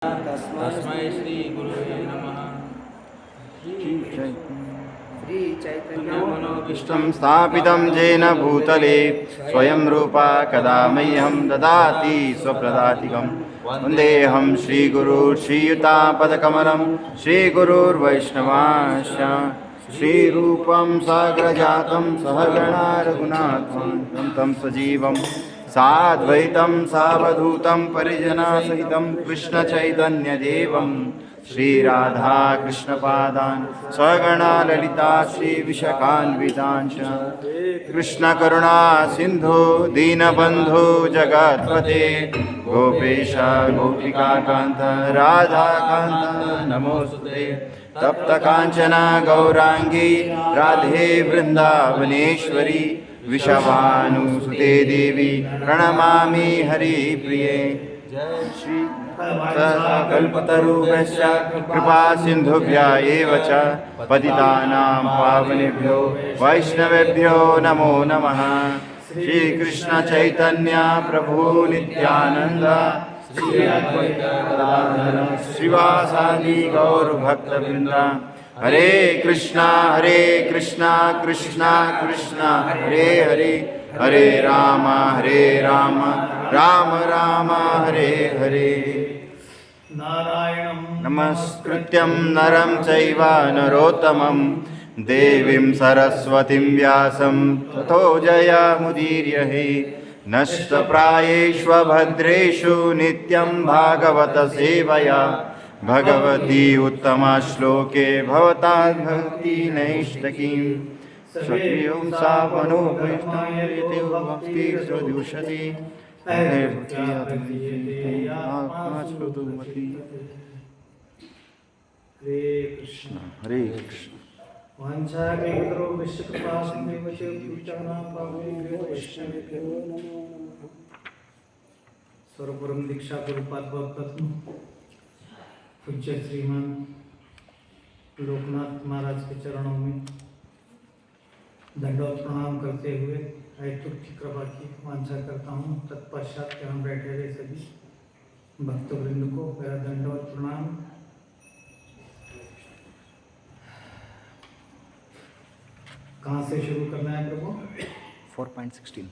तस्मै श्री गुरुवे नमः। श्री चैतन्यमनोभीष्टं स्थापितं येन भूतले स्वयं रूपा कदा मह्यं ददाति स्वप्रदातिकं वन्देऽहं श्रीगुरु श्रीयुतापदकमलं श्रीगुरुर्वैष्णवांश्च श्रीरूपं साग्रजातं सहगणा रघुनाथं तं सजीवं साद्वैतं सावधूतं परिजनसहितं कृष्णचैतन्यदेवं श्रीराधा कृष्णपादान् स्वगणा ललिता श्रीविशाखान्वितांश्च कृष्णकरुणा सिन्धु दीनबन्धु जगत्पते गोपेश गोपिकान्त राधाकान्त नमोस्तुते तप्तकाञ्चन गौरांगी राधे वृन्दावनेश्वरी विषभानुसुते देवी प्रणमामि हरिप्रिये। जय श्री कल्पतरुभ्यश्च कृपा सिन्धुभ्य एव च पतितानां पावनेभ्यो वैष्णवेभ्यो नमो नमः। श्रीकृष्ण चैतन्य प्रभु नित्यानंद श्री अद्वैत गदाधर श्रीवासादि गौरभक्तवृंद हरे कृष्णा कृष्णा कृष्णा हरे हरे हरे राम राम राम हरे हरे। नारायणं नमस्कृत्यं नरं चैव नरोत्तमं देवीं सरस्वतीं व्यासं ततो जयमुदीरये। नष्टप्रायेषु भद्रेषु नित्यं भागवत सेवया भगवती उत्तमश्लोके भवता भक्ति नैष्टकीं सत्यों सावनो भक्ति सदुषति हरे कृष्ण हरे कृष्ण। वाञ्छाकल्पतरो विश्वकृपा सिन्धुभ्यो पूज्यानां पावनेभ्यो वैष्णवेभ्यो नमो नमः। सर्वपरम दीक्षा गुरुपाद भक्तत्व पूज्य श्रीमान लोकनाथ महाराज के चरणों में दंडवत प्रणाम करते हुए ऐतुक की कृपा की वांछा करता हूँ। तत्पश्चात यहाँ बैठे हुए सभी भक्तवृंद को मेरा दंडवत प्रणाम। कहाँ से शुरू करना है प्रभु? 4.16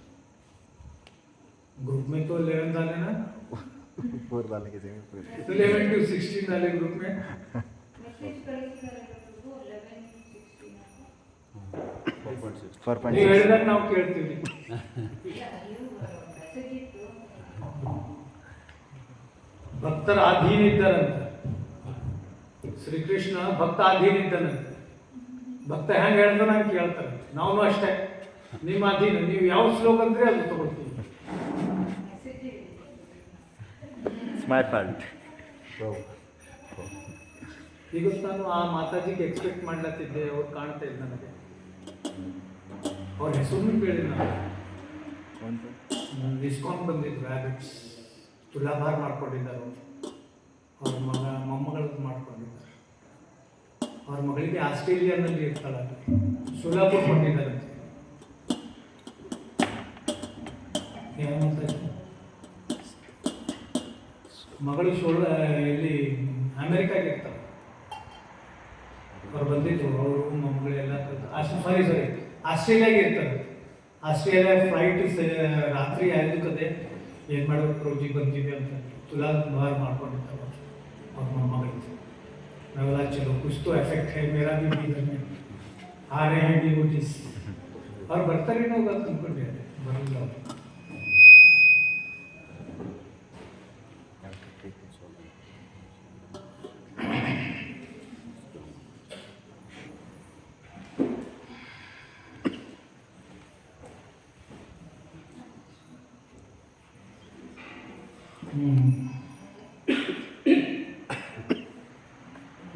ग्रुप में तो 11 डाले ना 4 डाले के 11 to 16 डाले ग्रुप में। ನೀವು ಹೇಳಿದಾಗ ನಾವು ಕೇಳ್ತೀವಿ। ಭಕ್ತರ ಅಧೀನ ಇದ್ದಾರಂತೆ ಶ್ರೀಕೃಷ್ಣ, ಭಕ್ತ ಅಧೀನ ಇದ್ದಾನಂತೆ। ಭಕ್ತ ಹೆಂಗೆ ಹೇಳ್ತಾನೆ ಹಂಗೆ ಕೇಳ್ತಾರೆ। ನಾವು ಅಷ್ಟೇ, ನಿಮ್ಮ ಅಧೀನ, ನೀವು ಯಾವ ಶ್ಲೋಕ ಅಂದ್ರೆ ಅದು ತಗೊಳ್ತೀವಿ। ಈಗ ನಾನು ಆ ಮಾತಾಜಿಗೆ ಎಕ್ಸ್ಪೆಕ್ಟ್ ಮಾಡ್ಲತ್ತಿದ್ದೆ, ಅವ್ರು ಕಾಣ್ತಾ ಇದ್ದ ನನಗೆ। ಅವ್ರ ಹೆಸರು ಕೇಳಿ ನಾನು ಇಸ್ಕಾನ್ ಬಂದಿದ್ರು ಹ್ಯಾಬಿಟ್ಸ್ ತುಲಾಭಾರ ಮಾಡ್ಕೊಂಡಿದ್ದಾರೆ ಅವ್ರ ಮೊಮ್ಮಗಳದ್ದು ಮಾಡ್ಕೊಂಡಿದ್ದಾರೆ। ಅವ್ರ ಮಗಳಿಗೆ ಆಸ್ಟ್ರೇಲಿಯಾದಲ್ಲಿ ಇರ್ತಾಳೆ, ಸುಲಾಪುರ್ ಕೊಟ್ಟಿದ್ದಾರಂತೆ। ಮಗಳು ಇಲ್ಲಿ ಅಮೆರಿಕಾಗೆ ಇರ್ತಾಳೆ। ಅವ್ರು ಬಂದಿದ್ರು, ಅವರು ಮೊಮ್ಮಗಳೆಲ್ಲ ಸಾರಿ ಆಸ್ಟ್ರೇಲಿಯಾಗೆ ಇರ್ತಾರೆ। ಆಸ್ಟ್ರೇಲಿಯಾ ಫ್ಲೈಟ್ ರಾತ್ರಿ ಆಯ್ದುಕದೆ ಏನು ಮಾಡೋದು ಪ್ರೋಜಿ ಬಂದಿದೆ ಅಂತ ತುಲಾಭಾರ ಮಾಡ್ಕೊಂಡಿರ್ತಾರೆ ಅವ್ರ ಮೊಮ್ಮಗಳಿಗೆ। ನಾವೆಲ್ಲ ಚಲೋ ಕುछ तो एफेक्ट है मेरा भी घर में आ रहे हैं डिवोटीज और ಬರ್ತಾರೆ ನಾವು ಅಂದ್ಕೊಂಡೆ, ಬರಲ್ಲ ಅವರು।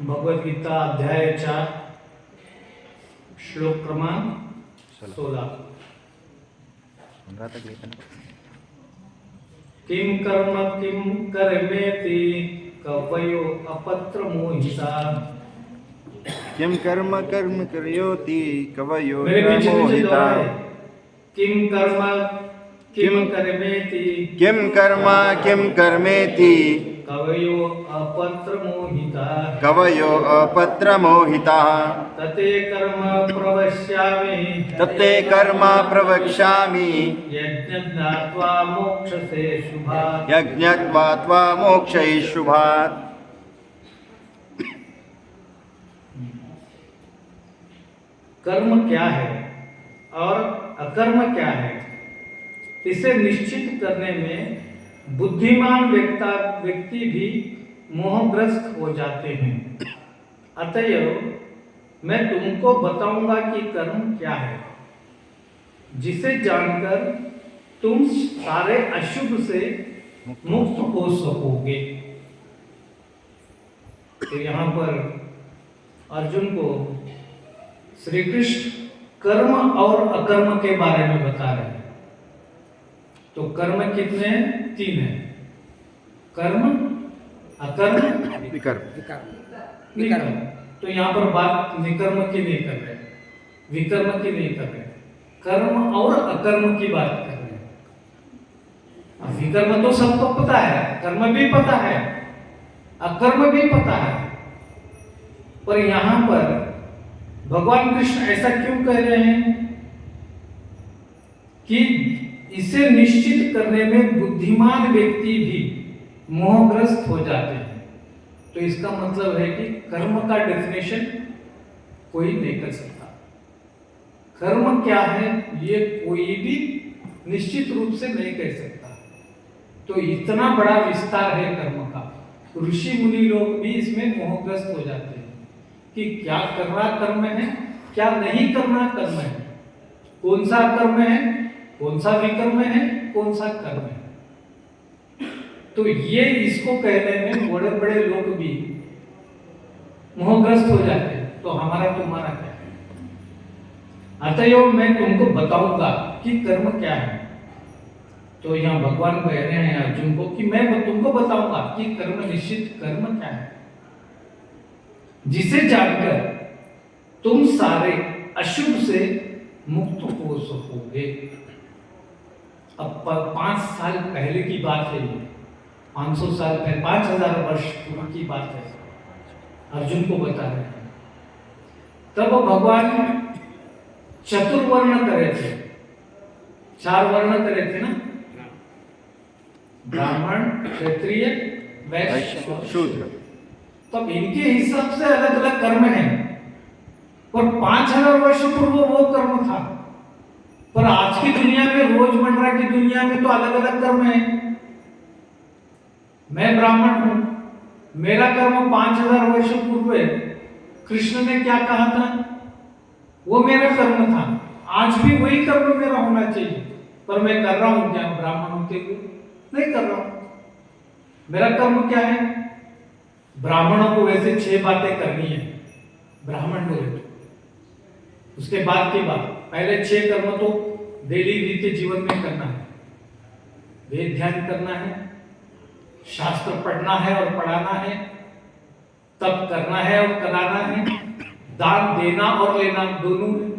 भगवद गीता अध्याय 4 श्लोक क्रमांक 16। किम कर्म किम कर्मेति कवयो अपत्र मोहिता। किम कर्म कर्म करोति कवयो मोहिता। किम कर्म किम कर्मेति किम कर्म किम कर्मेति कवयो अपत्र मोहिता कवयो अपत्रमोहिताः तते कर्म प्रवक्ष्यामि तत्ते कर्म प्रवक्ष्यामि यज्ञज्ञात्वा मोक्षसे शुभात् यज्ञत्वा मोक्षैः शुभात्। कर्म क्या है और अकर्म क्या है, इसे निश्चित करने में बुद्धिमान व्यक्ति भी मोहग्रस्त हो जाते हैं। अतएव मैं तुमको बताऊंगा कि कर्म क्या है, जिसे जानकर तुम सारे अशुभ से मुक्त हो सकोगे। तो यहाँ पर अर्जुन को श्री कृष्ण कर्म और अकर्म के बारे में बता रहे हैं। तो कर्म कितने हैं? 3 हैं। कर्म, अकर्म, विकर्म। तो यहाँ पर बात निकर्म की नहीं कर रहे, विकर्म की नहीं कर रहे, कर्म और अकर्म की बात कर रहे हैं। अब विकर्म तो सबको पता है, कर्म भी पता है, अकर्म भी पता है, पर यहाँ पर भगवान कृष्ण ऐसा क्यों कह रहे हैं कि इसे निश्चित करने में बुद्धिमान व्यक्ति भी मोहग्रस्त हो जाते हैं। तो इसका मतलब है कि कर्म का डेफिनेशन कोई नहीं कर सकता। कर्म क्या है ये कोई भी निश्चित रूप से नहीं कह सकता। तो इतना बड़ा विस्तार है कर्म का, ऋषि मुनि लोग भी इसमें मोहग्रस्त हो जाते हैं कि क्या करना कर्म है, क्या नहीं करना कर्म है, कौन सा कर्म है, कौन सा विकर्म है, कौन सा कर्म है। तो ये इसको कहने में बड़े बड़े लोग भी मोहग्रस्त हो जाते हैं। तो हमारा तुम्हारा क्या है? अतएव मैं तुमको बताऊंगा कि कर्म क्या है। तो यहाँ भगवान कह रहे हैं अर्जुन को कि मैं तुमको बताऊंगा कि कर्म, निश्चित कर्म क्या है, जिसे जानकर तुम सारे अशुभ से मुक्त हो सकोगे। अब 5 साल पहले की बात है ये, 500 साल पहले, 5000 वर्ष पूर्व की बात है, अर्जुन को बता रहे हैं। तब भगवान चतुर्वर्ण करे थे, 4 वर्ण करे थे ना, ब्राह्मण, क्षत्रिय, वैश्य, शूद्र। तब इनके हिसाब से अलग अलग कर्म हैं, और 5000 वर्ष पूर्व वो कर्म था। पर आज की दुनिया में, रोजमर्रा की दुनिया में तो अलग अलग कर्म है। मैं ब्राह्मण हूं, मेरा कर्म 5000 वर्ष पूर्व है। कृष्ण ने क्या कहा था, वो मेरा कर्म था। आज भी वही कर्म मेरा होना चाहिए, पर मैं कर रहा हूं क्या ब्राह्मण होते हुए? नहीं कर रहा हूं। मेरा कर्म क्या है? ब्राह्मणों को वैसे 6 बातें करनी है, ब्राह्मण बोले। उसके बाद की बात, पहले 6 कर्म तो डेली नित्य जीवन में करना है। वेद ध्यान करना है, शास्त्र पढ़ना है और पढ़ाना है, तप करना है और कराना है, दान देना और लेना दोनों है।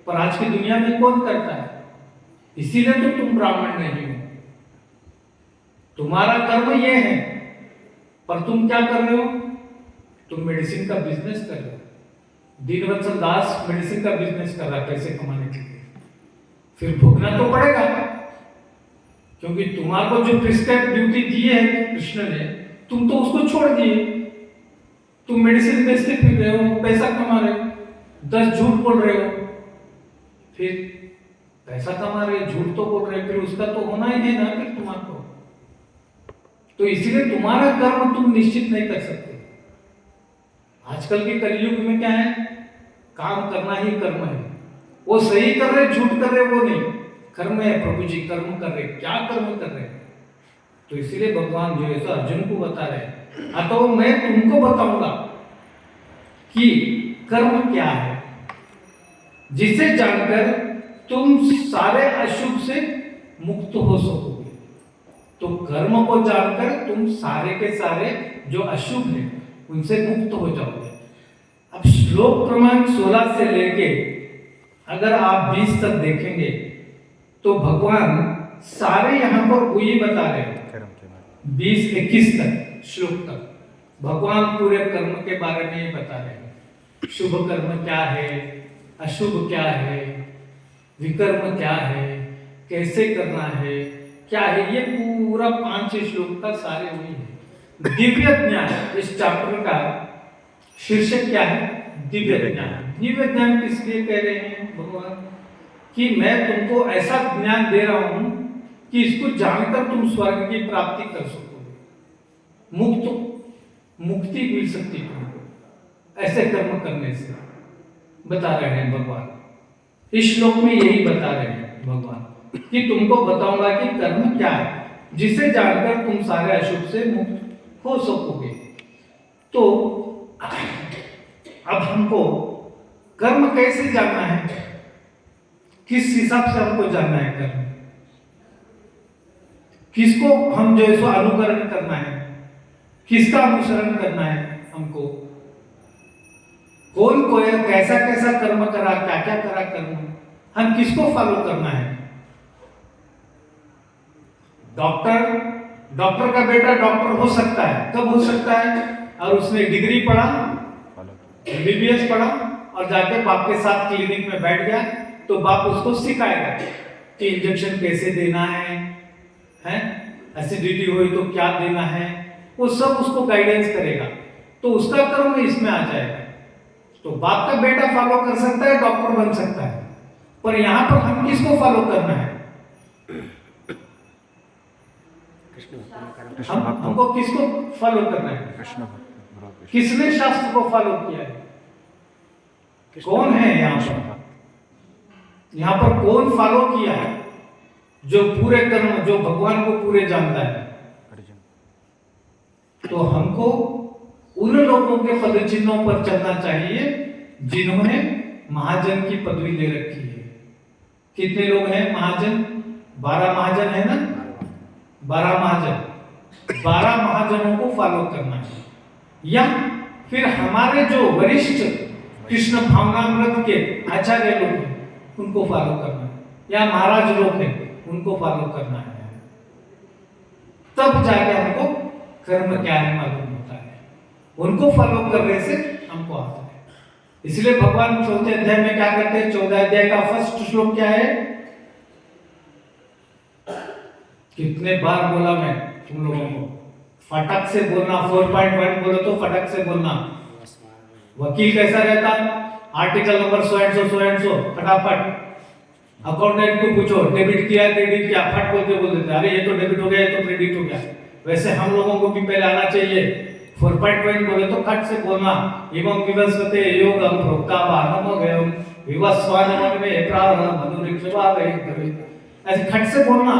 पर आज की दुनिया में कौन करता है? इसीलिए तो तुम ब्राह्मण नहीं हो। तुम्हारा कर्म ये है, पर तुम क्या कर रहे हो? तुम मेडिसिन का बिजनेस कर रहे हो। दीनवत्सल दास मेडिसिन का बिजनेस कर रहा है पैसे कमाने के लिए। फिर भुगतना तो पड़ेगा, क्योंकि तुम्हारे जो प्रिस्क्राइब ड्यूटी दी है कृष्ण ने, तुम तो उसको छोड़ दिए। तुम मेडिसिन बेचते फिर रहे हो, पैसा कमा रहे हो, 10 झूठ बोल रहे हो, फिर पैसा कमा रहे, झूठ तो बोल रहे, फिर उसका तो होना ही है ना फिर तुम्हारे को। तो इसीलिए तुम्हारा कर्म तुम निश्चित नहीं कर सकते। आजकल के कलयुग में क्या है, काम करना ही कर्म है। वो सही कर रहे, झूठ कर रहे, वो नहीं, कर्म है। प्रभु जी कर्म कर रहे, क्या कर्म कर रहे? तो इसीलिए भगवान जो है तो अर्जुन को बता रहे, अतः मैं तुमको बताऊंगा कि कर्म क्या है, जिसे जानकर तुम सारे अशुभ से मुक्त हो सकोगे। तो कर्म को जानकर तुम सारे के सारे जो अशुभ है उनसे मुक्त हो जाओगे। अब श्लोक क्रमांक 16 से लेके अगर आप 20 तक देखेंगे तो भगवान सारे यहाँ पर वही बता रहे हैं। 20-21 तक श्लोक तक भगवान पूरे कर्म के बारे में ही बता रहे हैं। शुभ कर्म क्या है, अशुभ क्या है, विकर्म क्या है, कैसे करना है, क्या है, ये पूरा 5 श्लोक तक सारे वही है। दिव्य ज्ञान, इस चैप्टर का शीर्षक क्या है? दिव्य ज्ञान। दिव्य ज्ञान किस लिए कह रहे हैं भगवान? कि मैं तुमको ऐसा ज्ञान दे रहा हूं कि इसको जानकर तुम स्वर्ग की प्राप्ति कर सकोगे, मुक्ति मिल सकती तुमको ऐसे कर्म करने से, बता रहे हैं भगवान। इस श्लोक में यही बता रहे हैं भगवान कि तुमको बताऊंगा कि कर्म क्या है, जिसे जानकर तुम सारे अशुभ से मुक्त हो सकोगे। तो अब हमको कर्म कैसे जानना है, किस हिसाब से हमको जानना है कर्म, किसको हम जो है सो अनुकरण करना है, किसका अनुसरण करना है हमको, कौन कोई कैसा कैसा कर्म करा, क्या क्या करा कर्म, हम किसको फॉलो करना है। डॉक्टर का बेटा डॉक्टर हो सकता है, कब हो सकता है? और उसने डिग्री पढ़ा, MBBS पढ़ा और जाके बाप के साथ क्लिनिक में बैठ गया, तो बाप उसको सिखाएगा कि इंजेक्शन कैसे देना है, एसिडिटी हुई तो क्या देना है, वो सब उसको गाइडेंस करेगा। तो उसका कर्म इसमें आ जाएगा। तो बाप का बेटा फॉलो कर सकता है, डॉक्टर बन सकता है, पर यहां पर हम किसको फॉलो करना है? हमको किसको फॉलो करना है? कृष्ण। किसने शास्त्र को फॉलो किया है? कौन है यहाँ पर कौन फॉलो किया है? जो पूरे कर्म, जो भगवान को पूरे जानता है। तो हमको उन लोगों के पद चिन्हों पर चलना चाहिए जिन्होंने महाजन की पदवी ले रखी है। कितने लोग हैं महाजन? 12 महाजन है ना, 12 महाजन। 12 महाजनों को फॉलो करना है, या फिर हमारे जो वरिष्ठ कृष्ण भावनामृत के आचार्य लोग हैं उनको फॉलो करना है, या महाराज लोग हैं उनको फॉलो करना है। तब जाके हमको कर्म क्या है मालूम होता है। उनको फॉलो करने से हमको आता है। इसलिए भगवान 4थे अध्याय में क्या करते हैं? 14 अध्याय का फर्स्ट श्लोक क्या है? कितने बार बोला मैं तुम लोगों को, फटक से बोलना। 4.1 बोलो तो फटक से बोलना। वकील कैसा रहता? Article number so and so फटाफट। अकाउंटेंट को पूछो डेबिट किया क्रेडिट किया, फट बोल देते, अरे ये तो डेबिट हो गया, ये तो क्रेडिट हो गया। वैसे हम लोगों को भी पहले आना चाहिए। 4.1 बोले तो खट से बोलना। एवं विवस्वते योगम प्रोक्तावानमोगयम विवस्वानमन्वे प्रारमनुरिक्षवावे। ऐसे खट से बोलना,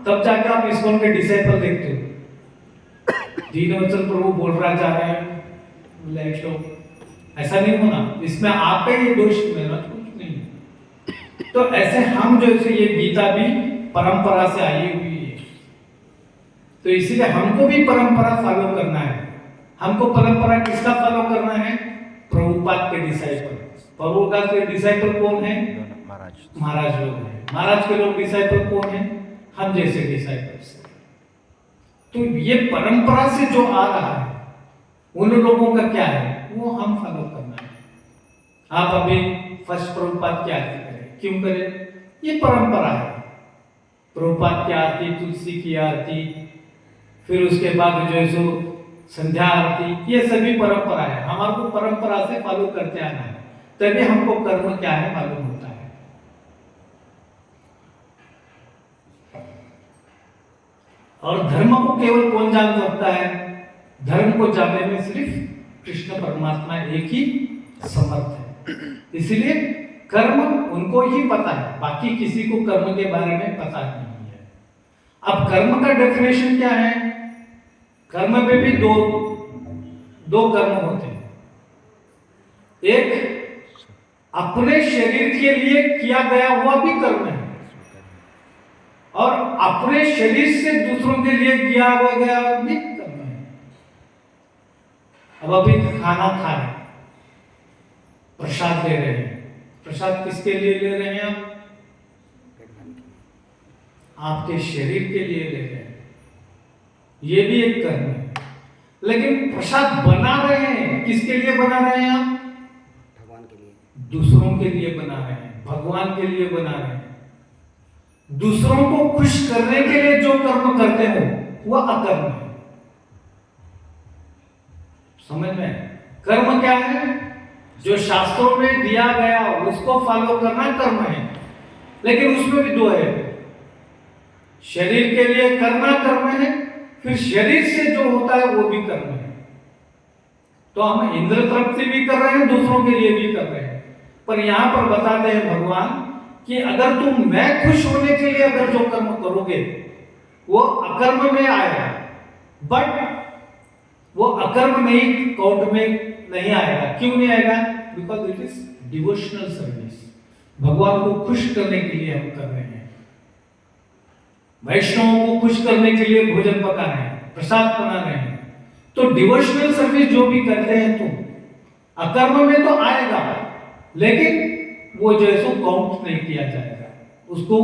तब जाकर आप इसको के डिसाइपल देखते हो। दीनवचन प्रभु बोल रहा जा रहे हैं, ऐसा नहीं होना। इसमें आपका ये दोष मेरा कुछ नहीं है। तो ऐसे हम जैसे ये गीता भी परंपरा से आई हुई है, तो इसीलिए हमको भी परंपरा फॉलो करना है। हमको परंपरा किसका फॉलो करना है? प्रभुपाद के डिसाइपल। प्रभुपाद के डिसाइपल कौन है? महाराज लोग हैं। महाराज के लोग डिसाइपल कौन है? हम जैसे डिसाइपल्स। तो ये परंपरा से जो आ रहा है उन लोगों का क्या है वो हम फॉलो करना है। आप अभी फर्स्ट प्रभुपाद की आरती करें, क्यों करें? ये परंपरा है। प्रभुपाद की आरती, तुलसी की आरती, फिर उसके बाद जो है सो संध्या आरती, ये सभी परंपरा है। हमारे को परंपरा से फॉलो करते आना है, तभी हमको कर्म क्या है मालूम होता है। और धर्म को केवल कौन जान सकता है? धर्म को जानने में सिर्फ कृष्ण परमात्मा एक ही समर्थ है। इसलिए कर्म उनको ही पता है, बाकी किसी को कर्म के बारे में पता नहीं है। अब कर्म का डेफिनेशन क्या है? कर्म में भी दो कर्म होते हैं। एक अपने शरीर के लिए किया गया हुआ भी कर्म है, और अपने शरीर से दूसरों के लिए किया गया भी कर्म है। अब अभी खाना खा रहे, प्रसाद ले रहे हैं। प्रसाद किसके लिए ले रहे हैं आप? आपके शरीर के लिए ले रहे हैं। ये भी एक कर्म है। लेकिन प्रसाद बना रहे हैं, किसके लिए बना रहे हैं आप? भगवान के लिए। दूसरों के लिए बना रहे हैं, भगवान के लिए बना रहे हैं। दूसरों को खुश करने के लिए जो कर्म करते हो वह अकर्म है। समझ में? कर्म क्या है? जो शास्त्रों में दिया गया उसको फॉलो करना कर्म है। लेकिन उसमें भी दो है, शरीर के लिए करना कर्म है, फिर शरीर से जो होता है वो भी कर्म है। तो हम इंद्र तृप्ति भी कर रहे हैं, दूसरों के लिए भी कर रहे हैं। पर यहां पर बताते हैं भगवान कि अगर तुम मैं खुश होने के लिए अगर जो कर्म करोगे वो अकर्म में आएगा, बट वो अकर्म नहीं, काउंट में नहीं आएगा। क्यों नहीं आएगा? Because it is devotional service. भगवान को खुश करने के लिए हम कर रहे हैं, वैष्णवों को खुश करने के लिए भोजन पका रहे हैं, प्रसाद बना रहे हैं। तो डिवोशनल सर्विस जो भी करते हैं तुम, अकर्म में तो आएगा, लेकिन वो जो है सो काउंट नहीं किया जाएगा, उसको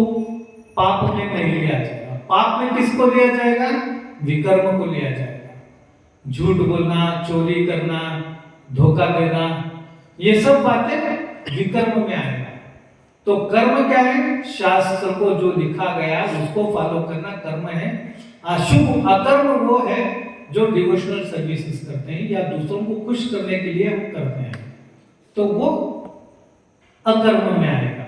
पाप में नहीं लिया जाएगा। पाप में किसको लिया जाएगा? विकर्म को लिया जाएगा। झूठ बोलना, चोरी करना, धोखा देना, ये सब बातें विकर्म में आएगा। तो कर्म क्या है? शास्त्र को जो लिखा गया उसको फॉलो करना कर्म है। अशुभ अकर्म वो है जो डिवोशनल सर्विसेज करते हैं या दूसरों को खुश करने के लिए हम करते हैं, तो वो अकर्म में आएगा।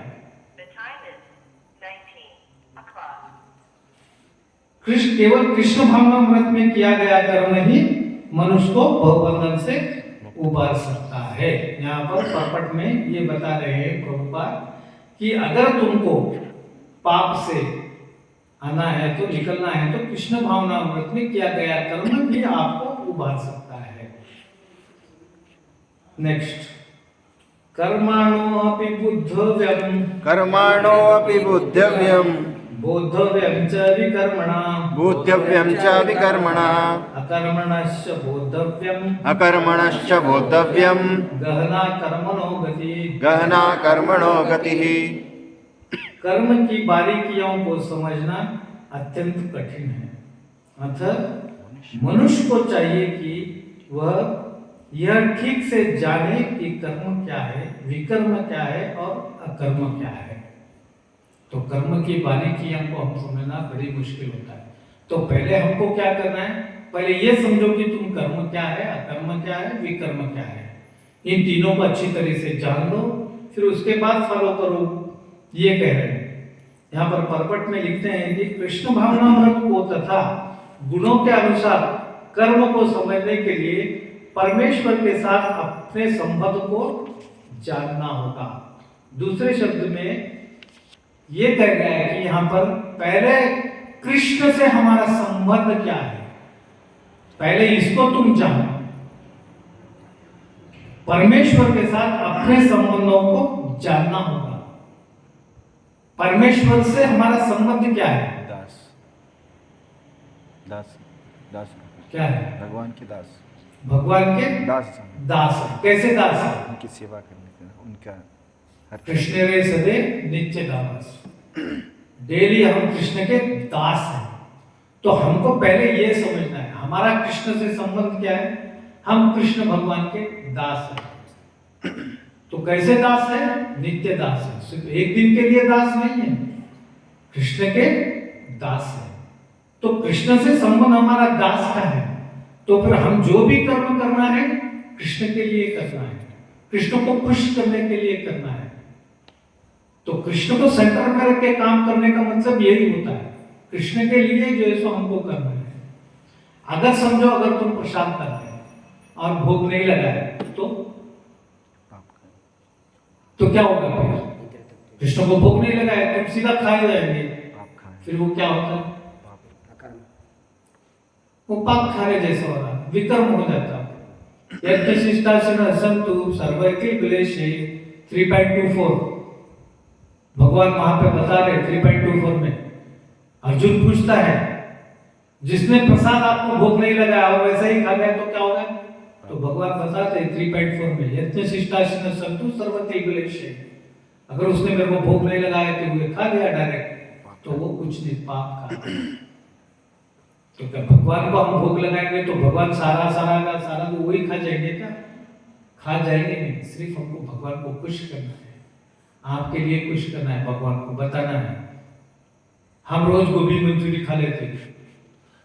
कृष्ण केवल कृष्ण भावनामृत में किया गया कर्म ही मनुष्य को भवबंधन से उबार सकता है। यहाँ पर पर्पट में ये बता रहे हैं प्रभुपाद कि अगर तुमको पाप से आना है तो निकलना है तो कृष्ण भावनामृत में किया गया कर्म भी आपको उबार सकता है। नेक्स्ट, कर्माणो अपि बुद्धव्यम, कर्माणो अपि बुद्धव्यम, बोद्धव्यं च विकर्मणा, बोद्धव्यं च विकर्मणा, अकर्मणश्च बोद्धव्यं, अकर्मणश्च बोद्धव्यम, गहना कर्मणो गति, गहना कर्मणो गतिः। कर्म की बारीकियों को समझना अत्यंत कठिन है। अतः मनुष्य को चाहिए कि वह यह ठीक से जाने कि कर्म क्या है, विकर्म क्या है और अकर्म क्या है। तो कर्म की बारीकियों को हम समझना बड़ी मुश्किल होता है। तो पहले हमको क्या करना है? पहले ये समझो कि तुम कर्म क्या है, अकर्म क्या है, विकर्म क्या है। इन तीनों को अच्छी तरह से जान लो, फिर उसके बाद फॉलो करो, ये कह रहे हैं। यहाँ पर पर्पट में लिखते हैं कि कृष्ण भावनामृत को तथा गुणों के अनुसार कर्म को समझने के लिए परमेश्वर के साथ अपने संबंध को जानना होगा। दूसरे शब्द में ये कह गया है कि यहाँ पर पहले कृष्ण से हमारा संबंध क्या है, पहले इसको तुम जानो। परमेश्वर के साथ अपने संबंधों को जानना होगा। परमेश्वर से हमारा संबंध क्या है? दास, दास, दास क्या है? भगवान के दास, भगवान के दास, दास है। कैसे दास है? उनकी सेवा करने का, उनका हर कृष्ण रे सदे नित्य दास। डेली हम कृष्ण के दास हैं। तो हमको पहले ये समझना है हमारा कृष्ण से संबंध क्या है। हम कृष्ण भगवान के दास हैं। तो कैसे दास है? नित्य दास है, सिर्फ एक दिन के लिए दास नहीं है, कृष्ण के दास है। तो कृष्ण से संबंध हमारा दास का है। तो फिर हम जो भी कर्म करना है कृष्ण के लिए करना है, कृष्ण को खुश करने के लिए करना है। तो कृष्ण को सेंटर में रख के काम करने का मतलब यही होता है, कृष्ण के लिए जो है सो हमको करना है। अगर समझो अगर तुम प्रसाद कर रहे और भोग नहीं लगाए तो क्या होगा? फिर कृष्ण को भोग नहीं लगाए तुम सीधा खाए जाएंगे, फिर वो क्या होता है? वो पाप खाने जैसा हो रहा, विकर्म हो जाता। यज्ञ शिष्टासन संतु सर्वैकिल क्लेशे 3.24 भगवान वहां पे बता रहे 3.24 में। अर्जुन पूछता है जिसने प्रसाद आपको भोग नहीं लगाया और वैसा ही खा गया तो क्या होगा? तो भगवान बताते 3.4 में यज्ञ शिष्टासन संतु सर्वैकिल क्लेशे, अगर उसने मेरे को भोग नहीं लगाया तो वो खा गया डायरेक्ट, तो वो कुछ नहीं, पाप खा। तो क्या भगवान को हम भोग लगाएंगे तो भगवान सारा सारा का सारा तो वही खा जाएंगे क्या? खा जाएंगे नहीं। सिर्फ हमको भगवान को खुश करना है, आपके लिए खुश करना है, भगवान को बताना है। हम रोज गोभी मंचूरी खा लेते,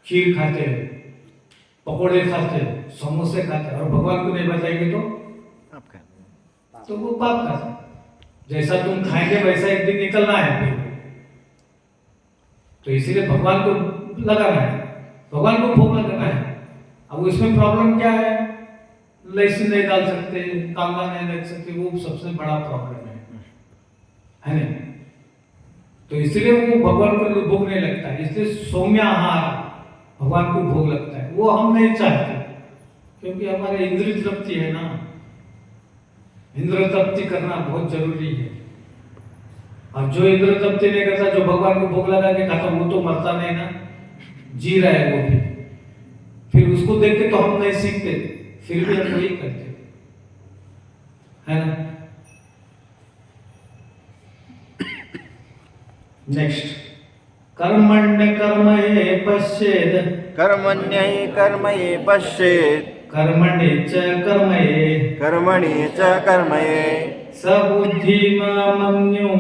खीर खाते, पकोड़े खाते, समोसे खाते और भगवान को नहीं बताएंगे तो वो पाप खाते। जैसा तुम खाएंगे वैसा एक दिन निकलना है फिर। तो इसीलिए भगवान को लगाना है, भगवान को भोग लगाना है। अब इसमें प्रॉब्लम क्या है? लहसुन नहीं डाल सकते, कांदा नहीं रख सकते, वो सबसे बड़ा प्रॉब्लम है नहीं? तो इसलिए वो भगवान को भोग नहीं लगता है। इसलिए सौम्य आहार भगवान को भोग लगता है, वो हम नहीं चाहते, क्योंकि हमारे इंद्रिय तृप्ति है ना। इंद्र तृप्ति करना बहुत जरूरी है। और जो इंद्र तृप्ति नहीं करता, जो भगवान को भोग लगा के खाता, वो तो मरता नहीं ना, जी रहा है वो भी। फिर उसको देख के तो हम नहीं सीखते, फिर भी हम वही करते, है ना? नेक्स्ट, कर्मण्य कर्मये पश्येद, कर्मण्यै कर्मये पश्येत्, कर्मणि च कर्मये, कर्मणि च कर्मये, सबुद्धिमन्यु,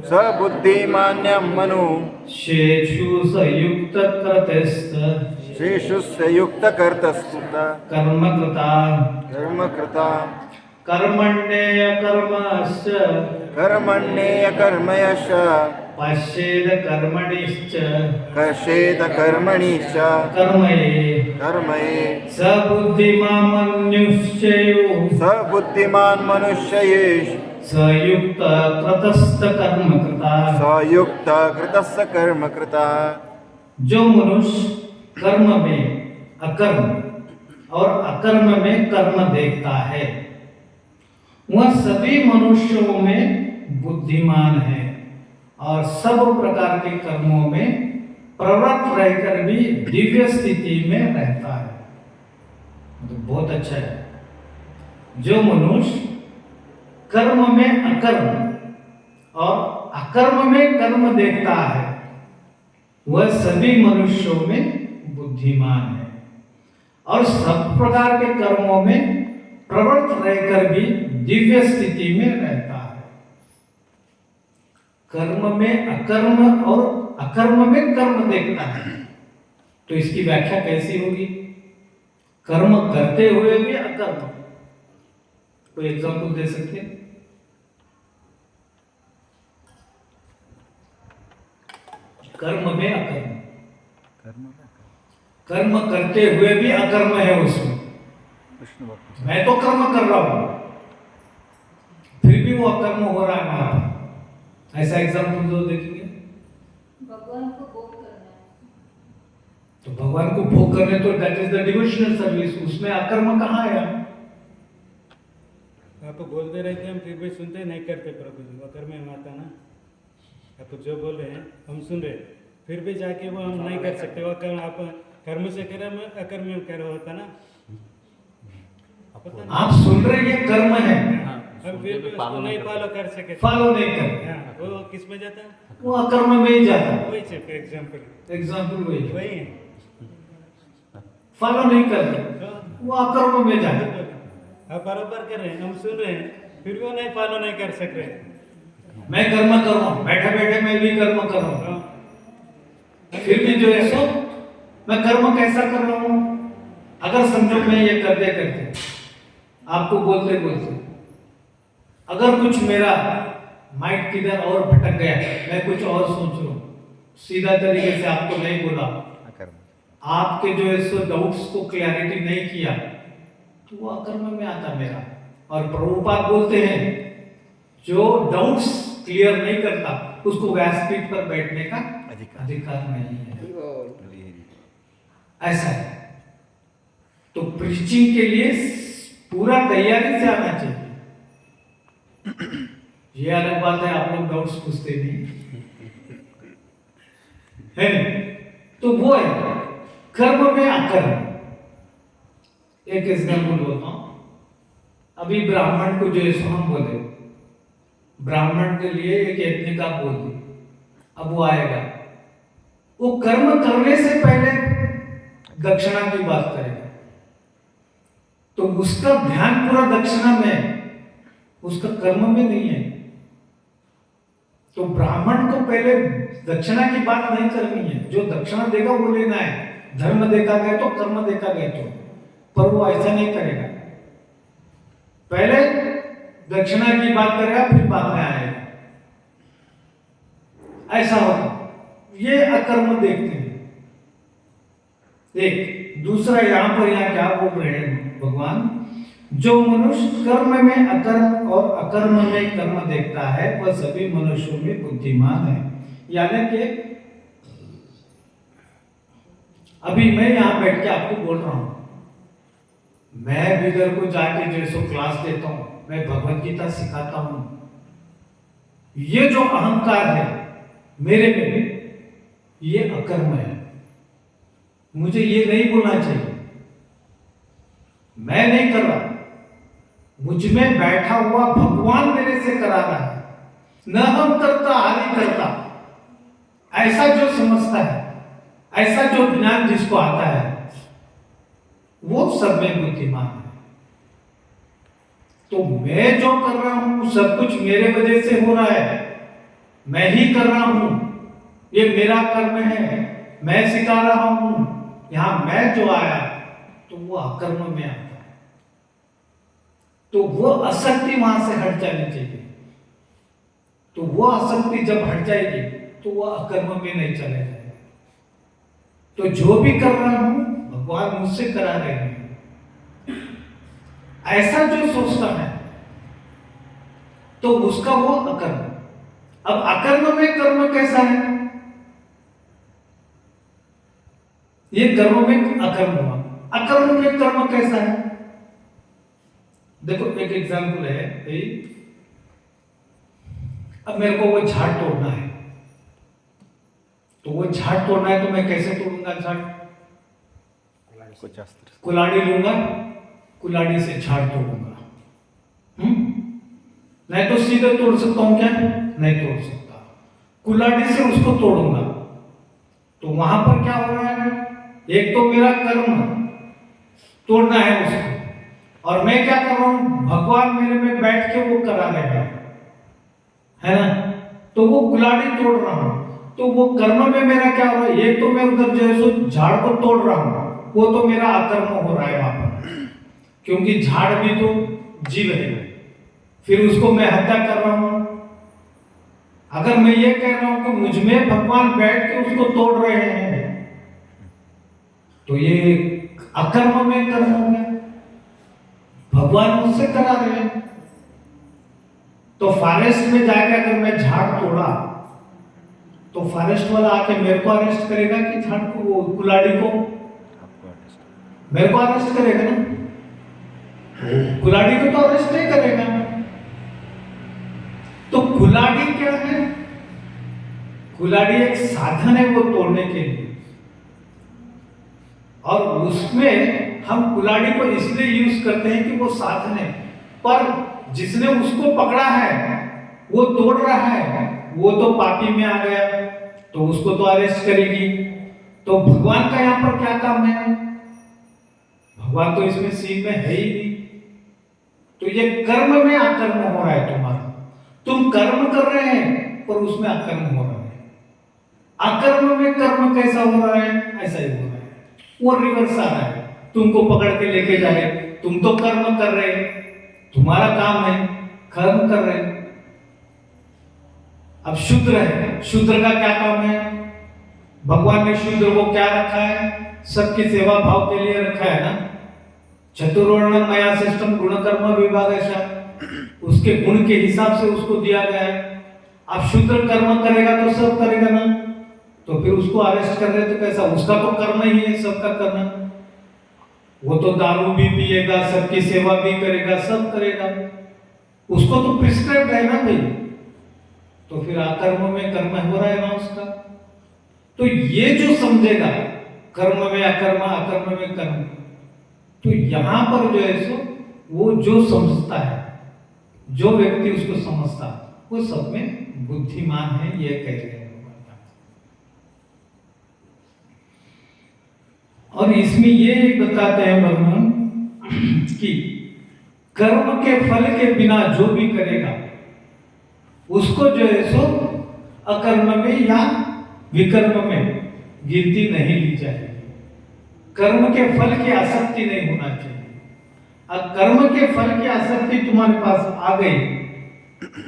सबुद्धिमान्यं मनु, शेषु संयुक्तकृतस्त, शेषु संयुक्तकर्तस्तुत, कर्मकृता, कर्मकृता, कर्मण्येकर्मश्च, कर्मण्येकर्मयश्च, पश्येद कर्मणिश्च, कर्षेत कर्मणिश्च, कर्मये, कर्मये, सबुद्धिमन्युश्चयो, सबुद्धिमान् मनुष्येषु, संयुक्तकृतस्त कर्मकृता। संयुक्तकृतस्य कर्मकृता। जो मनुष्य कर्म में अकर्म और अकर्म में कर्म देखता है, वह सभी मनुष्यों में बुद्धिमान है और सब प्रकार के कर्मों में प्रवृत्त रहकर भी दिव्य स्थिति में रहता है। तो बहुत अच्छा है। जो मनुष्य कर्म में अकर्म और अकर्म में कर्म देखता है, वह सभी मनुष्यों में बुद्धिमान है और सब प्रकार के कर्मों में प्रवृत्त रहकर भी दिव्य स्थिति में रहता है। कर्म में अकर्म और अकर्म में कर्म देखता है, तो इसकी व्याख्या कैसी होगी? कर्म करते हुए भी अकर्म। कोई एग्जांपल दे सकते हैं? कर्म में अकर्म, कर्म करते हुए भी अकर्म है उसमें। मैं तो कर्म कर रहा हूं, फिर भी वो अकर्म हो रहा है वहां पर। ऐसा एग्जाम्पल जो देखेंगे, भगवान को भोग करना है, तो भगवान को भोग करने तो that is the devotional service, उसमें अकर्म कहाँ है? आप बोलते रहते हम फिर भी सुनते नहीं करते प्रभु जी, अकर्म में आता ना। आप जो बोल रहे हैं हम सुन रहे, फिर भी जाके वो हम नहीं कर सकते। वो कर्म आप कर्म से कर्म अकर्म में कर्म होता ना। आप सुन रहे हैं कर्म है, हम फिर भी उसको नहीं फॉलो कर सके, फॉलो नहीं कर, वो किस में जाता है? वो अकर्म में ही जाता है। वही है एग्जाम्पल वही वही है, फॉलो नहीं कर, वो अकर्म में जाता है। आप बराबर कर रहे हैं, हम सुन रहे हैं, फिर भी वो नहीं फॉलो नहीं कर सक रहे। मैं कर्म कर रहा हूँ, बैठे बैठे मैं भी कर्म कर रहा हूँ, फिर भी जो है सो मैं कर्म कैसा कर रहा हूँ? अगर समझो मैं ये करते करते आपको बोलते बोलते अगर कुछ मेरा माइंड किधर और भटक गया, मैं कुछ और सोच रहा हूँ, सीधा तरीके से आपको नहीं बोला, आपके जो है सो डाउट्स को क्लैरिटी नहीं किया, तो वो अकर्म में आता मेरा। और प्रभुपाद बोलते हैं जो डाउट्स क्लियर नहीं करता उसको व्यासपीठ पर बैठने का अधिकार नहीं है। ऐसा है। तो प्रीचिंग के लिए पूरा तैयारी से आना चाहिए। ये अलग बात है आप लोग डाउट्स पूछते नहीं है, तो वो है कर्म में अकर्म। एक एग्जाम्पल बोलता हूं, अभी ब्राह्मण को जो है हम बोले, ब्राह्मण के लिए एक यज्ञ का बोल दी, अब वो आएगा, वो कर्म करने से पहले दक्षिणा की बात करेगा तो उसका ध्यान पूरा दक्षिणा में है, उसका कर्म में नहीं है। तो ब्राह्मण को पहले दक्षिणा की बात नहीं करनी है, जो दक्षिणा देगा वो लेना है। धर्म देखा गया तो कर्म देखा गया तो, पर वो ऐसा नहीं करेगा। पहले दक्षिणा की बात करेगा फिर बाद में आएगा, ऐसा होता। ये अकर्म देखते हैं। एक दूसरा यहां पर क्या बोल रहे हैं भगवान, जो मनुष्य कर्म में अकर्म और अकर्म में कर्म देखता है वह सभी मनुष्यों में बुद्धिमान है। यानी कि अभी मैं यहां बैठ के आपको बोल रहा हूं, मैं बिदर को जाके जैसो क्लास देता हूं, मैं भगवत गीता सिखाता हूं, ये जो अहंकार है मेरे में, ये अकर्म है। मुझे ये नहीं बोलना चाहिए, मैं नहीं कर रहा, मुझ में बैठा हुआ भगवान मेरे से करा रहा है। न हम करता हानि करता, ऐसा जो समझता है, ऐसा जो ज्ञान जिसको आता है, वो सब में बुद्धिमान है। तो मैं जो कर रहा हूं सब कुछ मेरे वजह से हो रहा है, मैं ही कर रहा हूं, ये मेरा कर्म है, मैं सिखा रहा हूं। यहां मैं जो आया तो वो अकर्म में आता है। तो वो आसक्ति वहां से हट जानी चाहिए। तो वो आसक्ति जब हट जाएगी तो वो अकर्म में नहीं चले जाएगा। तो जो भी कर रहा हूं भगवान मुझसे करा रहे हैं, ऐसा जो सोचता है तो उसका वो अकर्म। अब अकर्म में कर्म कैसा है? ये कर्म में अकर्म हुआ, अकर्म में कर्म कैसा है? देखो एक एग्जांपल है भाई, अब मेरे को वो झाड़ तोड़ना है, तो वो झाड़ तोड़ना है तो मैं कैसे तोड़ूंगा झाड़? कुल्हाड़ी लूंगा, कुल्हाड़ी से झाड़ तोड़ूंगा। नहीं तो सीधे तोड़ सकता हूं क्या? नहीं तोड़ सकता, कुल्हाड़ी से उसको तोड़ूंगा। तो वहां पर क्या हो रहा है? एक तो मेरा कर्म तोड़ना है उसको, और मैं क्या कर रहा हूं? भगवान मेरे में बैठ के वो करा रहे हैं, है ना? तो वो कुल्हाड़ी तोड़ रहा हूं, तो वो कर्म में मेरा क्या हो रहा है? एक तो मैं उधर जो है सो झाड़ को तोड़ रहा हूं, वो तो मेरा अकर्म हो रहा है वहां पर, क्योंकि झाड़ भी तो जीव है, फिर उसको मैं हत्या कर रहा हूं। अगर मैं ये कह रहा हूं कि मुझ में भगवान बैठ के उसको तोड़ रहे हैं, तो ये अकर्म में कर्म हो गया, भगवान मुझसे करा रहे हैं। तो फॉरेस्ट में जाकर अगर मैं झाड़ तोड़ा तो फॉरेस्ट वाला आके मेरे को अरेस्ट करेगा कि झाड़ को, वो कुल्हाड़ी को? मेरे को अरेस्ट करेगा ना, कुल्हाड़ी को तो अरेस्ट नहीं करेगा। तो कुल्हाड़ी क्या है? कुल्हाड़ी एक साधन है वो तोड़ने के लिए, और उसमें हम कुल्हाड़ी को इसलिए यूज करते हैं कि वो साधन है, पर जिसने उसको पकड़ा है वो तोड़ रहा है, वो तो पापी में आ गया, तो उसको तो अरेस्ट करेगी। तो भगवान का यहां पर क्या काम है? भगवान तो इसमें सीन में है ही नहीं। तो ये कर्म में अकर्म हो रहा है तुम्हारा, तुम कर्म कर रहे हैं पर उसमें अकर्म हो रहा है। अकर्म में कर्म कैसा हो रहा है? ऐसा ही हो रहा है, वो रिवर्स आ रहा है, तुमको पकड़ के लेके जा रहे। तुम तो कर्म कर रहे, तुम्हारा काम है कर्म कर रहे। अब शूद्र है, शूद्र का क्या काम है? भगवान ने शूद्र को क्या रखा है? सबकी सेवा भाव के लिए रखा है ना। चतुर्वर्णम मया सृष्टम गुण कर्म विभागशः, उसके गुण के हिसाब से उसको दिया गया है। अब शूद्र कर्म करेगा तो सब करेगा ना, तो फिर उसको अरेस्ट कर रहे तो कैसा? उसका तो कर्म ही है सबका करना, वो तो दारू भी पिएगा, सबकी सेवा भी करेगा, सब करेगा, उसको तो प्रिस्क्राइब है ना भाई। तो फिर अकर्म में कर्म हो रहा है ना उसका। तो ये जो समझेगा कर्म में अकर्म, अकर्म में कर्म, तो यहां पर जो है सो वो जो समझता है, जो व्यक्ति उसको समझता, वो सब में बुद्धिमान है, ये कह रहे हैं। और इसमें ये बताते हैं भगवान कि कर्म के फल के बिना जो भी करेगा उसको जो है सो अकर्म में या विकर्म में गिनती नहीं ली जाएगी। कर्म के फल की आसक्ति नहीं होना चाहिए। अब कर्म के फल की आसक्ति तुम्हारे पास आ गई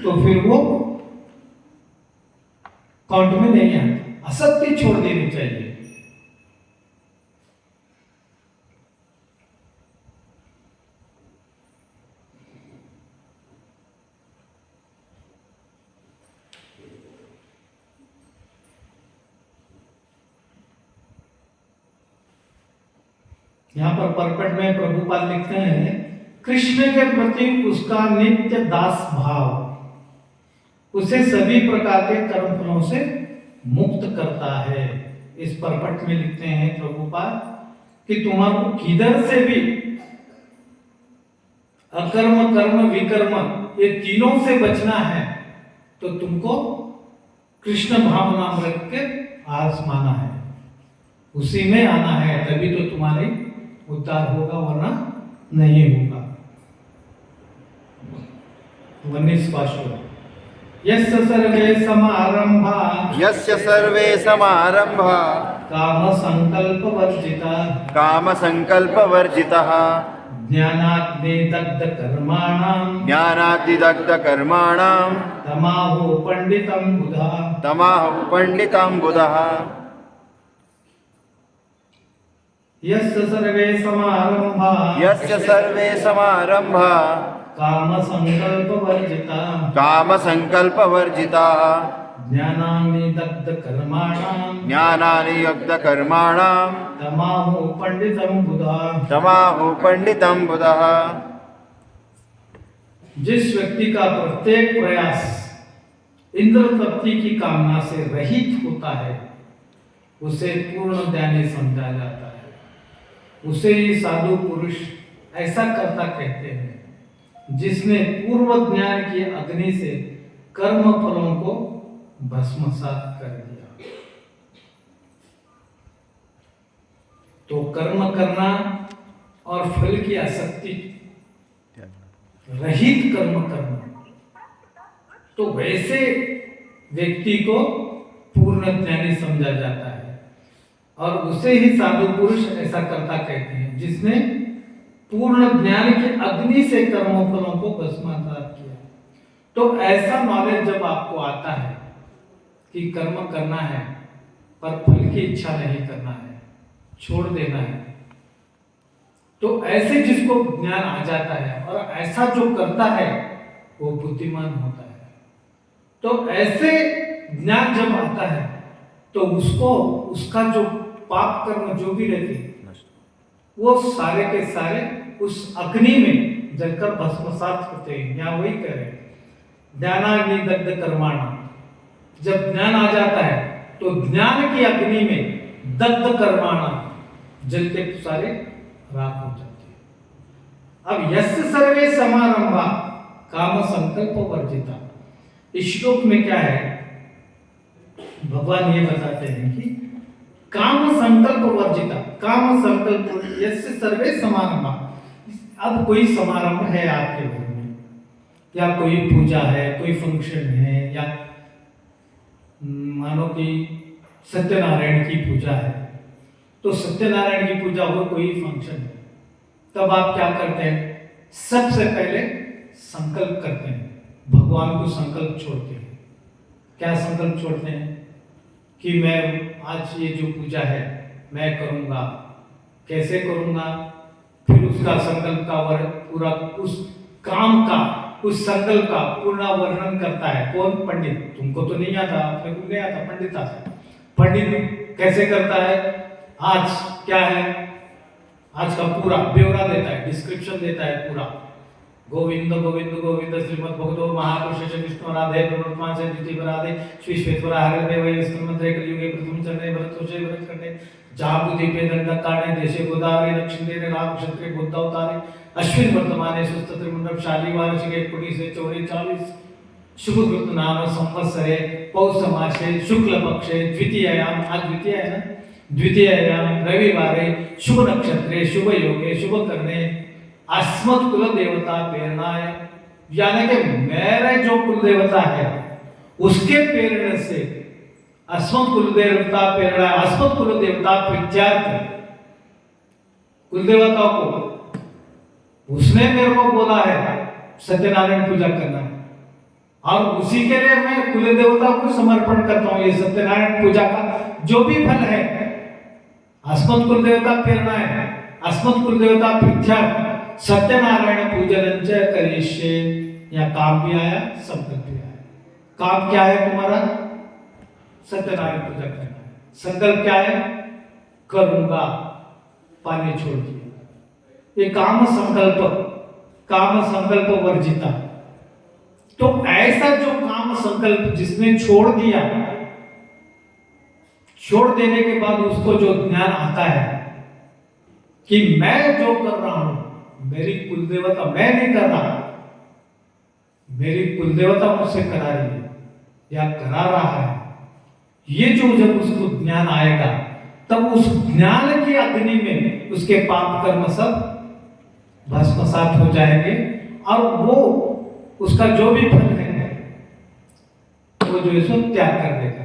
तो फिर वो काउंट में नहीं आती। आसक्ति छोड़ देनी चाहिए। यहाँ पर परपट में प्रभुपाद लिखते हैं कृष्ण के प्रति उसका नित्य दास भाव उसे सभी प्रकार के कर्म फलों से मुक्त करता है। इस परपट में लिखते हैं प्रभुपाद कि तुम्हारे किधर से भी अकर्म कर्म विकर्म ये तीनों से बचना है तो तुमको कृष्ण भाव नाम रख के आजमाना है, उसी में आना है, तभी तो तुम्हारी उद्धार होगा वरना नहीं होगा। 19 पाशु यस्य सर्वे समारंभा यस्य सर्वे समारंभा काम संकल्प वर्जिता काम संकल्प वर्जितः ज्ञानाग्नि दग्ध कर्माणां ज्ञानादिदग्ध कर्माणां तमाहो पंडितं बुधा तमाहु पंडितं बुधः यस्य सर्वे समारंभा यस्य सर्वे समारंभा काम संकल्प वर्जिता काम संकल्प वर्जिताः ज्ञानाग्नि दग्ध कर्माणां ज्ञानानियुक्त कर्माणां तमाहो पंडितं बुधा। तमाहु पंडितं बुधः। जिस व्यक्ति का प्रत्येक प्रयास इंद्र तृप्ति की कामना से रहित होता है उसे पूर्ण ज्ञानी समझा जाता है। उसे ही साधु पुरुष ऐसा करता कहते हैं जिसने पूर्व ज्ञान की अग्नि से कर्म फलों को भस्मसात कर दिया। तो कर्म करना और फल की आसक्ति रहित कर्म करना, तो वैसे व्यक्ति को पूर्ण ज्ञानी समझा जाता है और उसे ही साधु पुरुष ऐसा करता कहते हैं जिसने पूर्ण ज्ञान की अग्नि से कर्मों फलों को भस्मासात किया। तो ऐसा नॉलेज जब आपको आता है कि कर्म करना है पर फल की इच्छा नहीं करना है, छोड़ देना है, तो ऐसे जिसको ज्ञान आ जाता है और ऐसा जो करता है वो बुद्धिमान होता है। तो ऐसे ज्ञान जब आता है तो उसको उसका जो पाप कर्म जो भी रहते वो सारे के सारे उस अग्नि में जलकर भस्मसात होते हैं। यहाँ वही कह रहे ज्ञानाग्नि दग्ध कर्माणा। जब ज्ञान आ जाता है तो ज्ञान की अग्नि में दग्ध कर्माणा जलते सारे राख हो जाते हैं। अब यस्य सर्वे समारंभा काम संकल्प वर्जिता। इस श्लोक में क्या है, भगवान ये बताते हैं कि काम संकल्प वर्जिता, काम संकल्प यस्य सर्वे समारंभा। अब कोई समारंभ है आपके घर में या कोई पूजा है, कोई फंक्शन है, या मानो कि सत्यनारायण की पूजा है, तो सत्यनारायण की पूजा हो, कोई फंक्शन है, तब आप क्या करते हैं? सबसे पहले संकल्प करते हैं, भगवान को संकल्प छोड़ते हैं। क्या संकल्प छोड़ते हैं? कि मैं आज ये जो पूजा है मैं करूँगा, कैसे करूँगा, फिर उसका संकल्प का पूरा उस काम का उस संकल्प का पूर्ण वर्णन करता है। कौन? पंडित। तुमको तो नहीं आता, अपने को नहीं आता, पंडित आता है। पंडित कैसे करता है? आज क्या है, आज का पूरा ब्यौरा देता है, डिस्क्रिप्शन देता है पूरा। गोविंद गोविंद गोविंद श्रीमद् भगवतो महापुरुष विष्णु राधे प्रवर्तमान से द्वितीय राधे श्री श्वेतवरा हरे वै विष्णु मंत्रे कलियुगे प्रथम चरणे भरतोषे भरत खंडे जाबु दीपे दंडकाणे देशे गोदावरी दक्षिणे राम क्षत्रिय बुद्ध अवतारे अश्विन वर्तमाने सुस्तत्र मंडप शाली वार्षिके कुटी से 44 शुभ कृत नाम संवत्सरे पौष मासे शुक्ल पक्षे द्वितीयायाम, आज द्वितीय है ना, द्वितीयायां रविवारे शुभ नक्षत्रे शुभ योगे शुभ करने अस्मत् कुल देवता प्रेरणाय, यानी कि मेरे जो कुल देवता है उसके प्रेरणा से अस्मत् कुल देवता प्रेरणा, अस्मत् कुल देवता प्रीत्यार्थ, कुल देवता को उसने मेरे को बोला है सत्यनारायण पूजा करना है, और उसी के लिए मैं कुल देवता को समर्पण करता हूँ। ये सत्यनारायण पूजा का जो भी फल है, अस्मत् कुल देवता प्रेरणा है, अस्मत् कुल देवता प्रीत्यार्थ सत्यनारायण पूजन करिष्ये। यहाँ काम भी आया, संकल्प भी आया। काम क्या है तुम्हारा? सत्यनारायण पूजा करना है। संकल्प क्या है? करूंगा, पानी छोड़ दिया। ये काम संकल्प वर्जिता। तो ऐसा जो काम संकल्प जिसने छोड़ दिया, छोड़ देने के बाद उसको जो ज्ञान आता है कि मैं जो कर रहा हूं मेरी कुलदेवता, मैं नहीं कर रहा, मेरी कुलदेवता मुझसे करा रही है या करा रहा है, ये जो जब उसको ज्ञान आएगा तब उस ज्ञान की अग्नि में उसके पाप कर्म सब भस्मसात हो जाएंगे, और वो उसका जो भी फल है वो जो है सो त्याग कर देगा।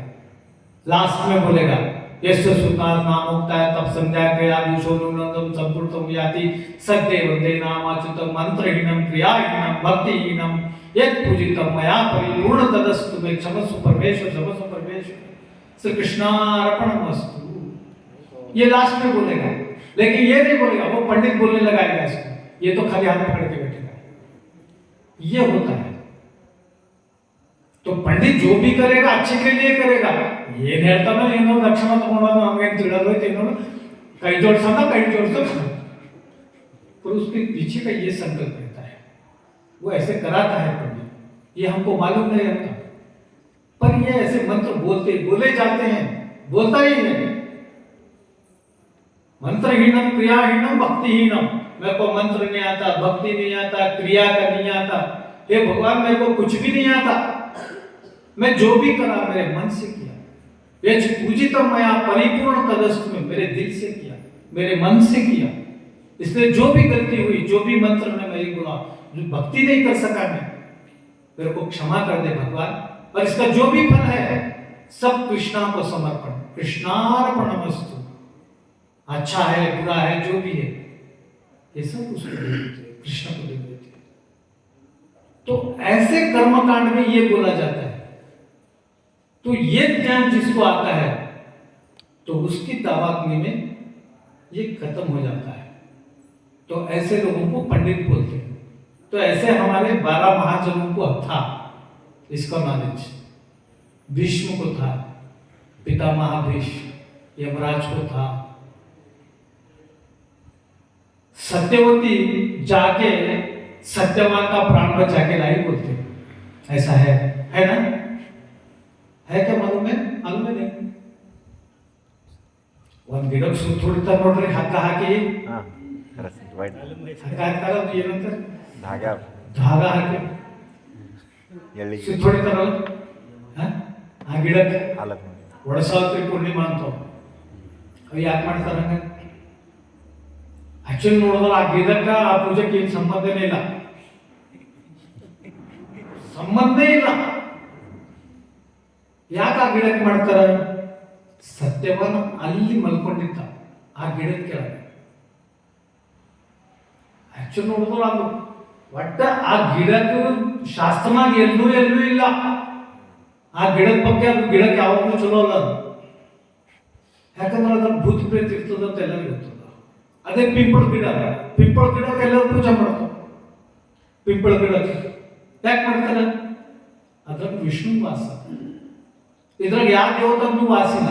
लास्ट में बोलेगा यस्य सुता नामोक्ता तब संध्या क्रिया विशोनुनंदम संपूर्णम याति सत्य वंदे नामाच्युतम मंत्रहीनम क्रियाहीनम भक्तिहीनम यत् पूजितम मया परिपूर्ण तदस्तु मे क्षमस्व परमेश्वर श्री कृष्णार्पणमस्तु। ये लास्ट में बोलेगा, लेकिन ये नहीं बोलेगा, वो पंडित बोलने लगाएगा इसको, ये तो खाली हाथ पकड़ के बैठेगा। ये होता है। तो पंडित जो भी करेगा अच्छे के लिए करेगा। ये ಹೇಳ್ತಾನೋ ಏನೋ ದಕ್ಷಿಣ ತಗೊಂಡೋದು ನಮಗೆ ಅಂತ ತಿಳಿಯೋದು ಏನೋ कई जोड़ समझा कई जोड़ सब, पर उसके पीछे का ये संकल्प रहता है, वो ऐसे कराता है पंडित, ये हमको मालूम नहीं रहता, पर ये ऐसे मंत्र बोले जाते हैं, बोलता ही नहीं। मंत्रहीनम क्रियाहीनम भक्तिहीनम, मेरे को मंत्र नहीं आता, भक्ति नहीं आता, क्रिया का नहीं आता, हे भगवान मेरे को कुछ भी नहीं आता, मैं जो भी करा मेरे मन से किया, ये पूजितम मया परिपूर्ण तदस्तु में मेरे दिल से किया, मेरे मन से किया, इसलिए जो भी गलती हुई, जो भी मंत्र में मेरी गुना, जो भक्ति नहीं कर सका मैं, मेरे को क्षमा कर दे भगवान, और इसका जो भी फल है सब कृष्णा को समर्पण, कृष्णार्पणमस्तु। अच्छा है बुरा है जो भी है ये सब उसको दे देते, कृष्ण को दे देते। तो ऐसे कर्मकांड में ये बोला जाता है। तो ये ज्ञान जिसको आता है तो उसकी दावाग्नि में ये खत्म हो जाता है। तो ऐसे लोगों को पंडित बोलते हैं। तो ऐसे हमारे 12 महाजनों को था इसका नॉलेज। भीष्म को था, पितामह भीष्म, यमराज को था, सत्यवती जाके सत्यवान का प्राण बचा के लाई बोलते, ऐसा है ना? है क्या मालूम है? मालूम है नहीं? ಒಂದು ಗಿಡಕ್ಕೆ ಸುತ್ತ ಹೊಡಿತಾರೆ ನೋಡ್ರಿ, ಹಗ್ಗ ಹಾಕಿ ಹಗ್ಗ ಹಾಕ್ತಾರ, ಅದು ಏನಂತಾರೆ ಧಾಗ ಹಾಕಿ ಸುತ್ತ ಹೊಡಿತಾರಲ್ಲ ಆ ಗಿಡಕ್ಕೆ ಒಡಸಾವತ್ರಿ ಪೂರ್ಣಿಮಾ ಅಂತ ಅವು ಯಾಕೆ ಮಾಡ್ತಾರ ಹಂಗ? ಆಕ್ಚುಲಿ ನೋಡಿದ್ರೆ ಆ ಗಿಡಕ್ಕೆ ಆ ಪೂಜೆಗೆ ಏನು ಸಂಬಂಧನೇ ಇಲ್ಲ, ಸಂಬಂಧೇ ಇಲ್ಲ. ಯಾಕೆ ಆ ಗಿಡಕ್ಕೆ ಮಾಡ್ತಾರ? ಸತ್ಯವನ ಅಲ್ಲಿ ಮಲ್ಕೊಂಡಿದ್ದ ಆ ಗಿಡದ ಕೆಳಗೆ. ಆಕ್ಚುಲಿ ನೋಡಿದ್ರೆ ಅದು ಒಟ್ಟ ಆ ಗಿಡದ ಶಾಸ್ತ್ರನಾಗ ಎಲ್ಲೂ ಇಲ್ಲ. ಆ ಗಿಡದ ಬಗ್ಗೆ ಅದು ಗಿಡಕ್ಕೆ ಯಾವಾಗಲೂ ಚಲೋ ಅಲ್ಲ ಅದು, ಯಾಕಂದ್ರೆ ಅದ್ರ ಭೂತ ಪ್ರೇತ ಇರ್ತದ ಅಂತ ಎಲ್ಲರಿಗೂ ಗೊತ್ತದ. ಅದೇ ಪಿಂಪಳ ಗಿಡ ಗಿಡಕ್ಕೆ ಎಲ್ಲರೂ ಪೂಜೆ ಮಾಡ್ತಾರೆ. ಪಿಂಪಳ ಗಿಡಕ್ಕೆ ಯಾಕೆ ಮಾಡ್ತಾರೆ? ಅದ್ರಾಗ ವಿಷ್ಣು ವಾಸ, ಇದ್ರಾಗ ಯಾವ ದೇವತಂದು ವಾಸಿಲ್ಲ.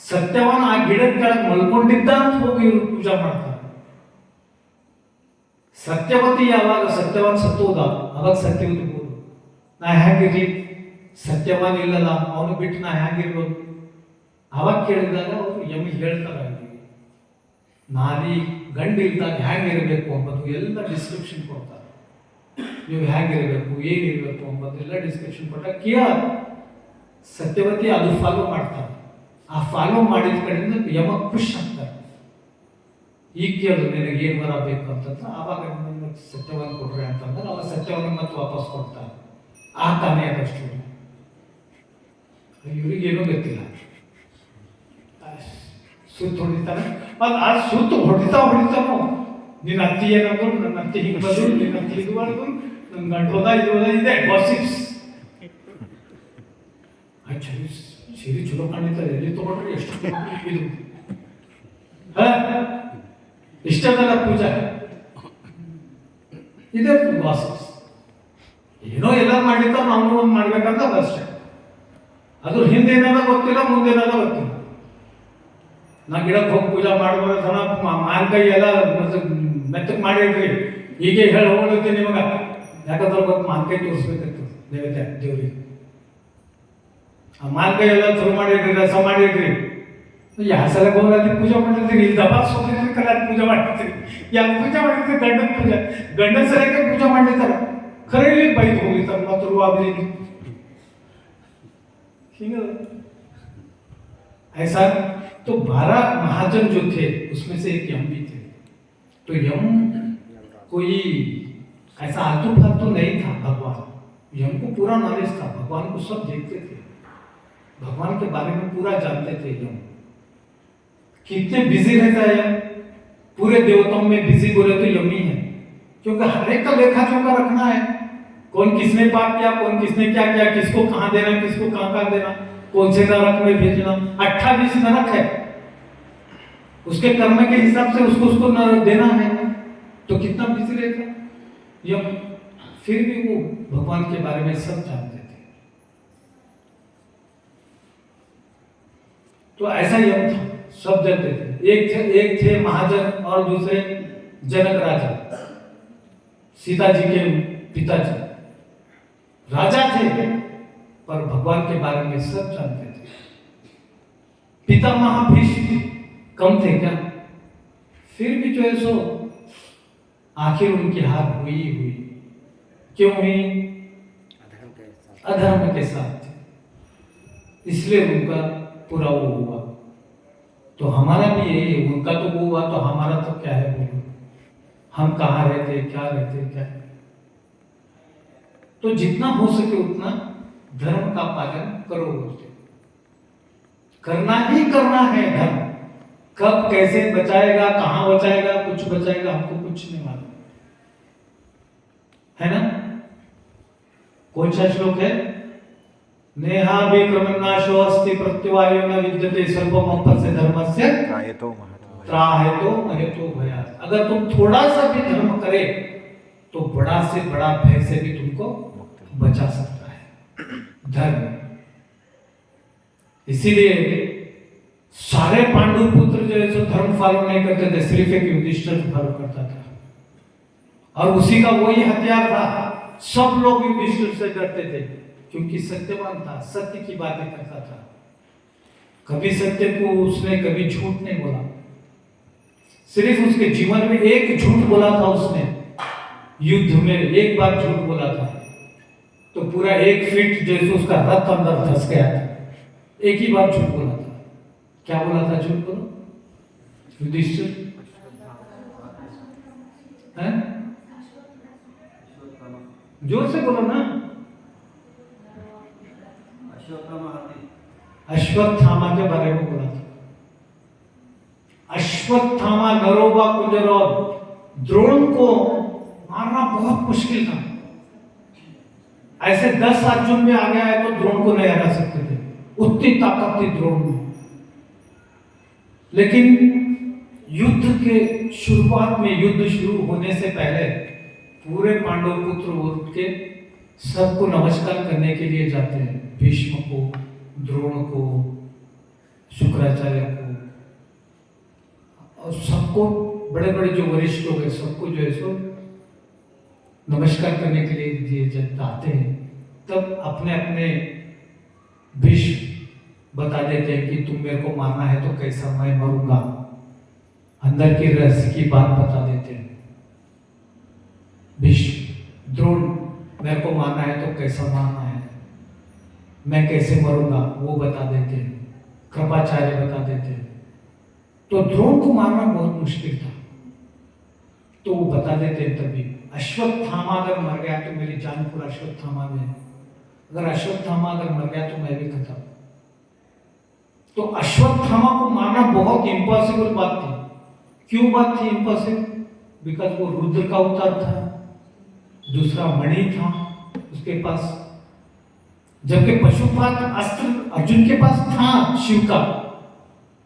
ಸತ್ಯವನ ಆ ಗಿಡದ ಕೆಳಗೆ ಮಲ್ಕೊಂಡಿದ್ದ ಅಂತ ಹೋಗಿ ಇವರು ಪೂಜೆ ಮಾಡ್ತಾರೆ. ಸತ್ಯವತಿ ಯಾವಾಗ ಸತ್ಯವಾನ್ ಸತ್ತೋದ ಅವಾಗ ಸತ್ಯವತಿ ಬೋದು, ನಾ ಹೇಗಿರ್ಲಿ, ಸತ್ಯವಾನ್ ಇಲ್ಲಲ್ಲ ಅವನು ಬಿಟ್ಟು ನಾ ಹೇಗಿರ್ಬೋದು? ಅವಾಗ ಕೇಳಿದಾಗ ಅವರು ಯಮಿ ಹೇಳ್ತಾರೆ, ನಾರಿ ಗಂಡು ಇದ್ದಾಗ ಹೇಗಿರಬೇಕು ಅಂಬದು ಎಲ್ಲ ಡಿಸ್ಕ್ರಿಪ್ಷನ್ ಕೊಡ್ತಾರೆ. ನೀವು ಹೇಗಿರಬೇಕು, ಏನಿರಬೇಕು ಅಂಬದು ಎಲ್ಲ ಡಿಸ್ಕ್ರಿಪ್ಷನ್ ಕೊಟ್ಟಾಗ ಕೇಳ ಸತ್ಯವತಿ ಅದು ಫಾಲೋ ಮಾಡ್ತಾರೆ. ಆ ಫಾಲೋ ಮಾಡಿದ ಕಡೆಯಿಂದ ಯಮ ಖುಷ್ ಆಗ್ತಾರೆ. ಈಗ ಕೇಳು ನಿನಗೆ ಏನು ವರ ಬೇಕು ಅಂತಂದ್ರೆ ಆವಾಗ ನಿಮಗೆ ಸತ್ಯವನ್ನು ಕೊಡ್ರಿ ಅಂತಂದ್ರೆ ಅವ ಸತ್ಯವನ್ನು ಮತ್ತೆ ವಾಪಸ್ ಕೊಡ್ತಾರೆ. ಆ ತಾನೇ ಅದಷ್ಟು ಇವ್ರಿಗೇನೂ ಗೊತ್ತಿಲ್ಲ. ಸುತ್ತ ಹೊಡಿತಾನೆ, ಆ ಸುತ್ತ ಹೊಡಿತಾನು. ನಿನ್ನ ಅತ್ತಿ ಏನಂದ್ರು, ನನ್ನ ಅತ್ತಿ ಹಿಂಗೆ ಬಂದ್ರು, ನಿನ್ನ ಅತ್ತಿ ಇದು ಮಾಡಿದ್ರು, ನನ್ನ ಗಂಟು ಹೋದ ಇದು ಹೋದ, ಇದೆ ಗಾಸಿಪ್ಸ್. ಸೀರೆ ಚಲೋ ಕಾಣಿತಾರೆ, ಎಲ್ಲಿ ತಗೊಂಡ್ರೆ ಎಷ್ಟು ಇದು ಇಷ್ಟದಲ್ಲ ಪೂಜಾ, ಇದೆ ಗಾಸಿಪ್ಸ್. ಏನೋ ಎಲ್ಲ ಮಾಡಿರ್ತಾವ, ನಾವು ಒಂದು ಮಾಡ್ಬೇಕಂತ ಅಷ್ಟೇ. ಅದು ಹಿಂದೇನಾದ ಗೊತ್ತಿಲ್ಲ, ಮುಂದೇನಾದ ಗೊತ್ತಿಲ್ಲ. ನಾ ಗಿಡಕ್ಕೆ ಹೋಗಿ ಪೂಜಾ ಮಾಡ್ಬೋದನ ಮಾನ್ಕೈ ಎಲ್ಲ ಮೆತ್ತಗೆ ಮಾಡಿಡ್ರಿ, ಹೀಗೆ ಹೇಳಿ ಹೋಗುತ್ತೆ ನಿಮಗ. ಯಾಕಂದ್ರೆ ಗೊತ್ತು ಮಾನ್ಕೈ ತೋರಿಸ್ಬೇಕಿತ್ತು ನೈವೇದ್ಯ ದೇವ್ರಿಗೆ. ಆ ಮಾನ್ಕೈ ಎಲ್ಲ ಶುರು ಮಾಡಿಡ್ರಿ, ರಸ ಮಾಡಿಡ್ರಿ. ಯಾವ ಸಲ ಹೋಗಿ ಪೂಜೆ ಮಾಡಿರ್ತೀರಿ, ಇಲ್ಲಿ ದಬಾಸ್ ಹೋಗಿದ್ರಿ ಕಲ ಪೂಜೆ ಮಾಡಿರ್ತೀರಿ. ಯಾಕೆ ಪೂಜೆ ಮಾಡಿರ್ತೀರಿ? ಗಂಡನ ಪೂಜೆ, ಗಂಡನ ಸರಿಯಾಗಿ ಪೂಜೆ ಮಾಡಿರ್ತಾರೆ, ಖರೀಲಿ ಬೈದು ಹೋಗಿರ್ತಾರೆ ಮತ್ತು ರೂವಾಗ್ಲಿ ಹಿಂಗ. ऐसा तो 12 महाजन जो थे उसमें से एक यम भी थे. तो यम कोई ऐसा आलतू फालतू नहीं था. भगवान यम को पूरा नॉलेज था, भगवान को सब देखते थे, भगवान के बारे में पूरा जानते थे. यम कितने बिजी रहता है यम, पूरे देवताओं में बिजी बोले तो यम ही है, क्योंकि हर एक का लेखा जोखा रखना है. कौन किसने पाप किया, कौन किसने क्या किया, किसको कहाँ देना, किसको कहाँ देना, कौन से नरक में भेजना. 28 नरक है, उसके कर्म के हिसाब से उसको नरक देना है. तो कितना बिजी रहता यम. फिर भी वो भगवान के बारे में सब जानते थे. तो ऐसा यम था, सब जानते थे. एक थे महाजन और दूसरे जनक राजा, सीता जी के पिताजी राजा थे, पर भगवान के बारे में सब जानते थे. पितामह भीष्म कम थे क्या? फिर भी जो है सो आखिर उनकी हार हुई ही हुई. क्यों हुई? अधर्म के साथ थे, इसलिए उनका पूरा वो हुआ. तो हमारा भी यही है, उनका तो वो हुआ, तो हमारा तो क्या है बोलो. हम कहाँ रहते, क्या रहते, क्या. तो जितना हो सके उतना धर्म का पालन करो. बोलते करना ही करना है धर्म. कब कैसे बचाएगा, कहां बचाएगा, कुछ बचाएगा हमको कुछ नहीं मालूम है ना. कौन सा श्लोक है? नेहा विक्रमनाशो अस्ति प्रत्युवायो न विद्यते स्वल्पम से धर्मस्य त्राहेतो महेतो भयात्. अगर तुम थोड़ा सा भी धर्म करे तो बड़ा से बड़ा भय से भी तुमको बचा सकता है धर्म. इसीलिए सारे पांडु पुत्र जो है सो धर्म फॉलो नहीं करते थे, सिर्फ एक युधिष्ठिर फॉलो करता था, और उसी का वही हथियार था. सब लोग युधिष्ठिर से डरते थे, क्योंकि सत्यवान था, सत्य की बातें करता था. कभी सत्य को उसने कभी झूठ नहीं बोला. सिर्फ उसके जीवन में एक झूठ बोला था उसने, युद्ध में एक बार झूठ बोला था, तो पूरा 1 फीट जैसे उसका रथ अंदर धंस गया था. एक ही बार झूठ बोला था. क्या बोला था? झूठ बोलो युधिष्ठिर. जोर से बोलो ना. अश्वत्थामा के बारे में बोला था. अश्वत्थामा नरोबा कुंजरो. द्रोण को मारना बहुत मुश्किल था. ऐसे 10 अर्जुन में आ गया है तो द्रोण को नहीं हरा सकते थे, उतनी ताकत थी द्रोण में. लेकिन युद्ध के शुरुआत में, युद्ध शुरू होने से पहले पूरे पांडव पुत्र उठ के सबको नमस्कार करने के लिए जाते हैं. भीष्म को, द्रोण को, शुक्राचार्य को, और सबको, बड़े बड़े जो वरिष्ठ लोग हैं सबको जो है सो नमस्कार करने के लिए दिए जाते हैं. तब अपने अपने भीष्म बता देते हैं कि तुम मेरे को मारना है तो कैसा मैं मरूंगा. अंदर की रहस्य की बात बता देते हैं. भीष्म, द्रोण मेरे को मारना है तो कैसा मारना है, मैं कैसे मरूंगा वो बता देते हैं. कृपाचार्य बता देते हैं। तो द्रोण को मारना बहुत मुश्किल था, तो वो बता देते हैं तभी, अश्वत्थामा अगर मर गया तो मेरी जान पूरा अश्वत्थामा में है, अगर अश्वत्थामा अगर मर गया तो मैं भी खत्म। तो अश्वत्थामा को मारना बहुत इम्पॉसिबल बात थी। क्यों बात थी इम्पॉसिबल? बिकॉज वो रुद्र का अवतार था, दूसरा मणि था उसके पास, जबकि पशुपात अस्त्र अर्जुन के पास था शिव का,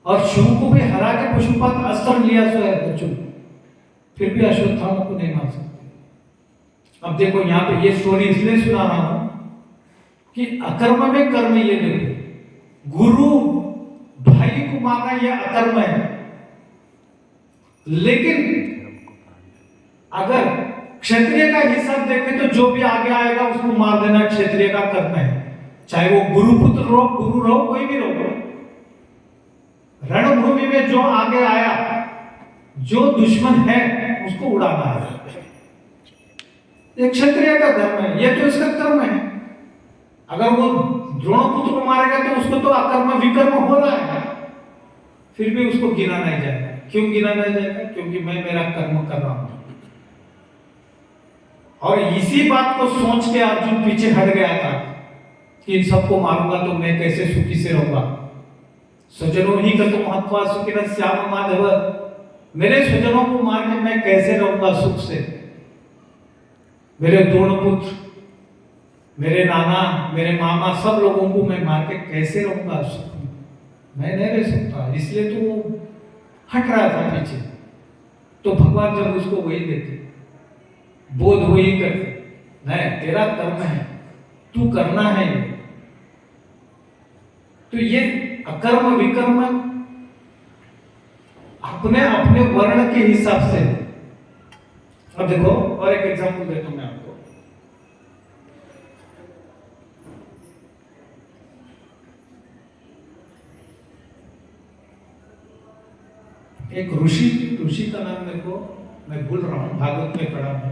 और शिव को भी हरा के पशुपात अस्त्र लिया स्वयं अर्जुन, फिर भी अश्वत्थामा को नहीं मार सकते। अब देखो यहाँ पे ये स्टोरी इसलिए सुना रहा हूं कि अकर्म में कर्म, ये देखो गुरु भाई को मारना ये अकर्म है, लेकिन अगर क्षत्रिय का हिसाब देखें तो जो भी आगे आएगा उसको मार देना क्षत्रिय का कर्म है, चाहे वो गुरुपुत्र रहो, गुरु रहो, कोई भी रहो। रणभूमि में जो आगे आया, जो दुश्मन है उसको उड़ाना है, ये क्षत्रिय का धर्म है, ये तो इसका कर्म है। अगर वो द्रोणपुत्र को मारेगा तो उसको तो अकर्म विकर्म हो रहा है, फिर भी उसको गिना नहीं जाएगा। क्यों गिना नहीं जाएगा? क्योंकि मैं मेरा कर्म कर रहा हूं। और इसी बात को सोच के अर्जुन पीछे हट गया था कि इन सबको मारूंगा तो मैं कैसे सुखी से रहूंगा। स्वजनों ही का तो महत्व सुखिन श्याम माधव, मेरे स्वजनों को मार के मैं कैसे रहूंगा सुख से। मेरे द्रोणपुत्र, मेरे नाना, मेरे मामा, सब लोगों को मैं मार के कैसे रहूंगा सुख में, मैं नहीं रह सकता। इसलिए तो वो हट रहा था पीछे। तो भगवान जब उसको वही देते, बोध वही करते, नहीं तेरा कर्म है, तू करना है ये। तो ये अकर्म विकर्म अपने अपने वर्ण के हिसाब से। अब देखो और एक एग्जांपल देता हूं मैं आपको। एक ऋषि का नाम मेरे को, मैं भूल रहा हूं, भागवत में पढ़ा है।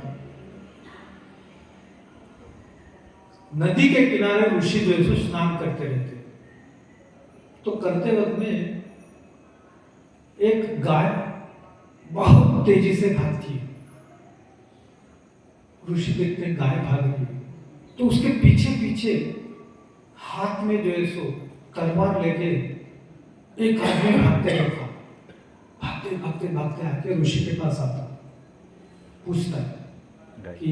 नदी के किनारे ऋषि जो है स्नान करते रहते, तो करते वक्त में एक गाय बहुत तेजी से भागती है। ऋषि देखते हैं गाय भाग रही है, तो उसके पीछे पीछे हाथ में जो है सो तलवार लेके एक आदमी भागते रहता, भागते भागते भागते आके ऋषि के पास आता, पूछता है कि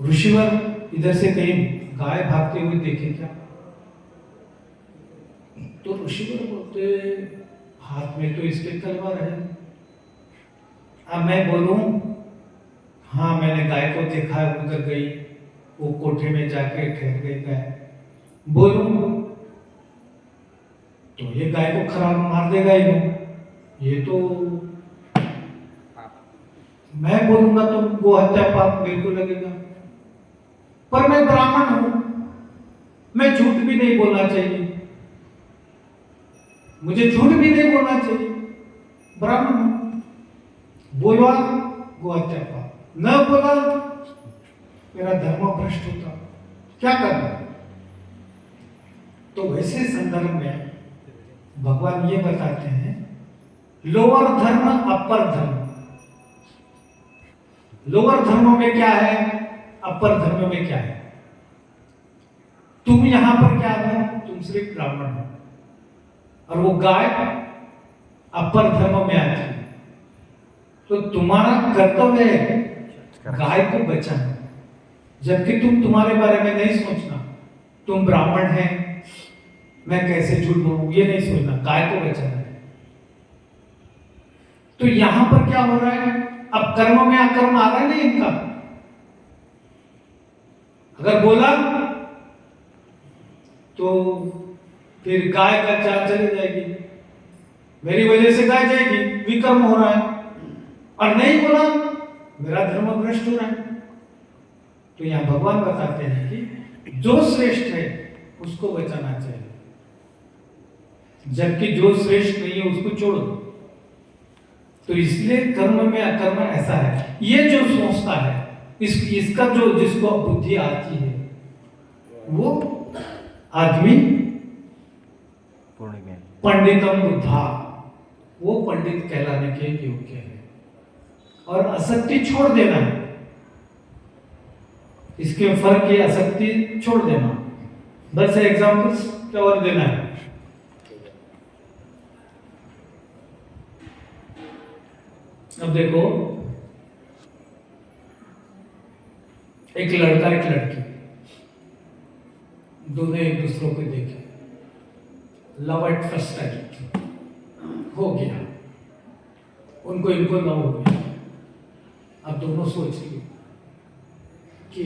ऋषिवर इधर से कहीं गाय भागते हुए देखे क्या? तो ऋषिवर बोलते हाथ में तो इसके तलवार है। अब मैं बोलूं हाँ मैंने गाय को देखा, उधर गई, वो कोठे में जाके ठहर गई गाय, बोलूं तो ये गाय को खराब मार देगा ही, ये तो मैं बोलूंगा तो गो हत्या पाप मेरे को लगेगा। पर मैं ब्राह्मण हूं, मैं झूठ भी नहीं बोलना चाहिए, मुझे झूठ भी नहीं बोलना चाहिए, ब्राह्मण हूं। बोला गो हत्या पाप, न बोला मेरा धर्म भ्रष्ट होता, क्या करना? तो वैसे संदर्भ में भगवान ये बताते हैं लोअर धर्म अपर धर्म। लोअर धर्म में क्या है, अपर धर्म में क्या है? तुम यहां पर क्या हो? तुम सिर्फ ब्राह्मण हो, और वो गाय अपर धर्म में आती है। तो तुम्हारा कर्तव्य है गाय को बचाना, जबकि तुम तुम्हारे बारे में नहीं सोचना तुम ब्राह्मण हैं, मैं कैसे झूठ बोलूं, ये नहीं सोचना, गाय को बचाना है। तो यहां पर क्या हो रहा है? अब कर्म में अकर्म आ रहा है नहीं इनका। अगर बोला तो फिर गाय का जान चली जाएगी, मेरी वजह से गाय जाएगी, विकर्म हो रहा है। और नहीं बोला मेरा धर्म भ्रष्ट हो रहा है। तो यहां भगवान बताते हैं कि जो श्रेष्ठ है उसको बचाना चाहिए, जबकि जो श्रेष्ठ नहीं है उसको छोड़ो। तो इसलिए कर्म में अकर्म ऐसा है, ये जो सोचता है इसका जो जिसको बुद्धि आती है वो आदमी पूर्ण ज्ञानी। पंडितम बुद्धा, वो पंडित कहलाने के योग्य है। और आसक्ति छोड़ देना है, इसके फर्क है, आसक्ति छोड़ देना। 10 एग्जाम्पल्स क्या और देना है। अब देखो, एक लड़का एक लड़की, दोनों एक दूसरों को देखे, लव एट फर्स्ट साइट हो गया, उनको इनको लव हो गया। अब दोनों सोच लिए कि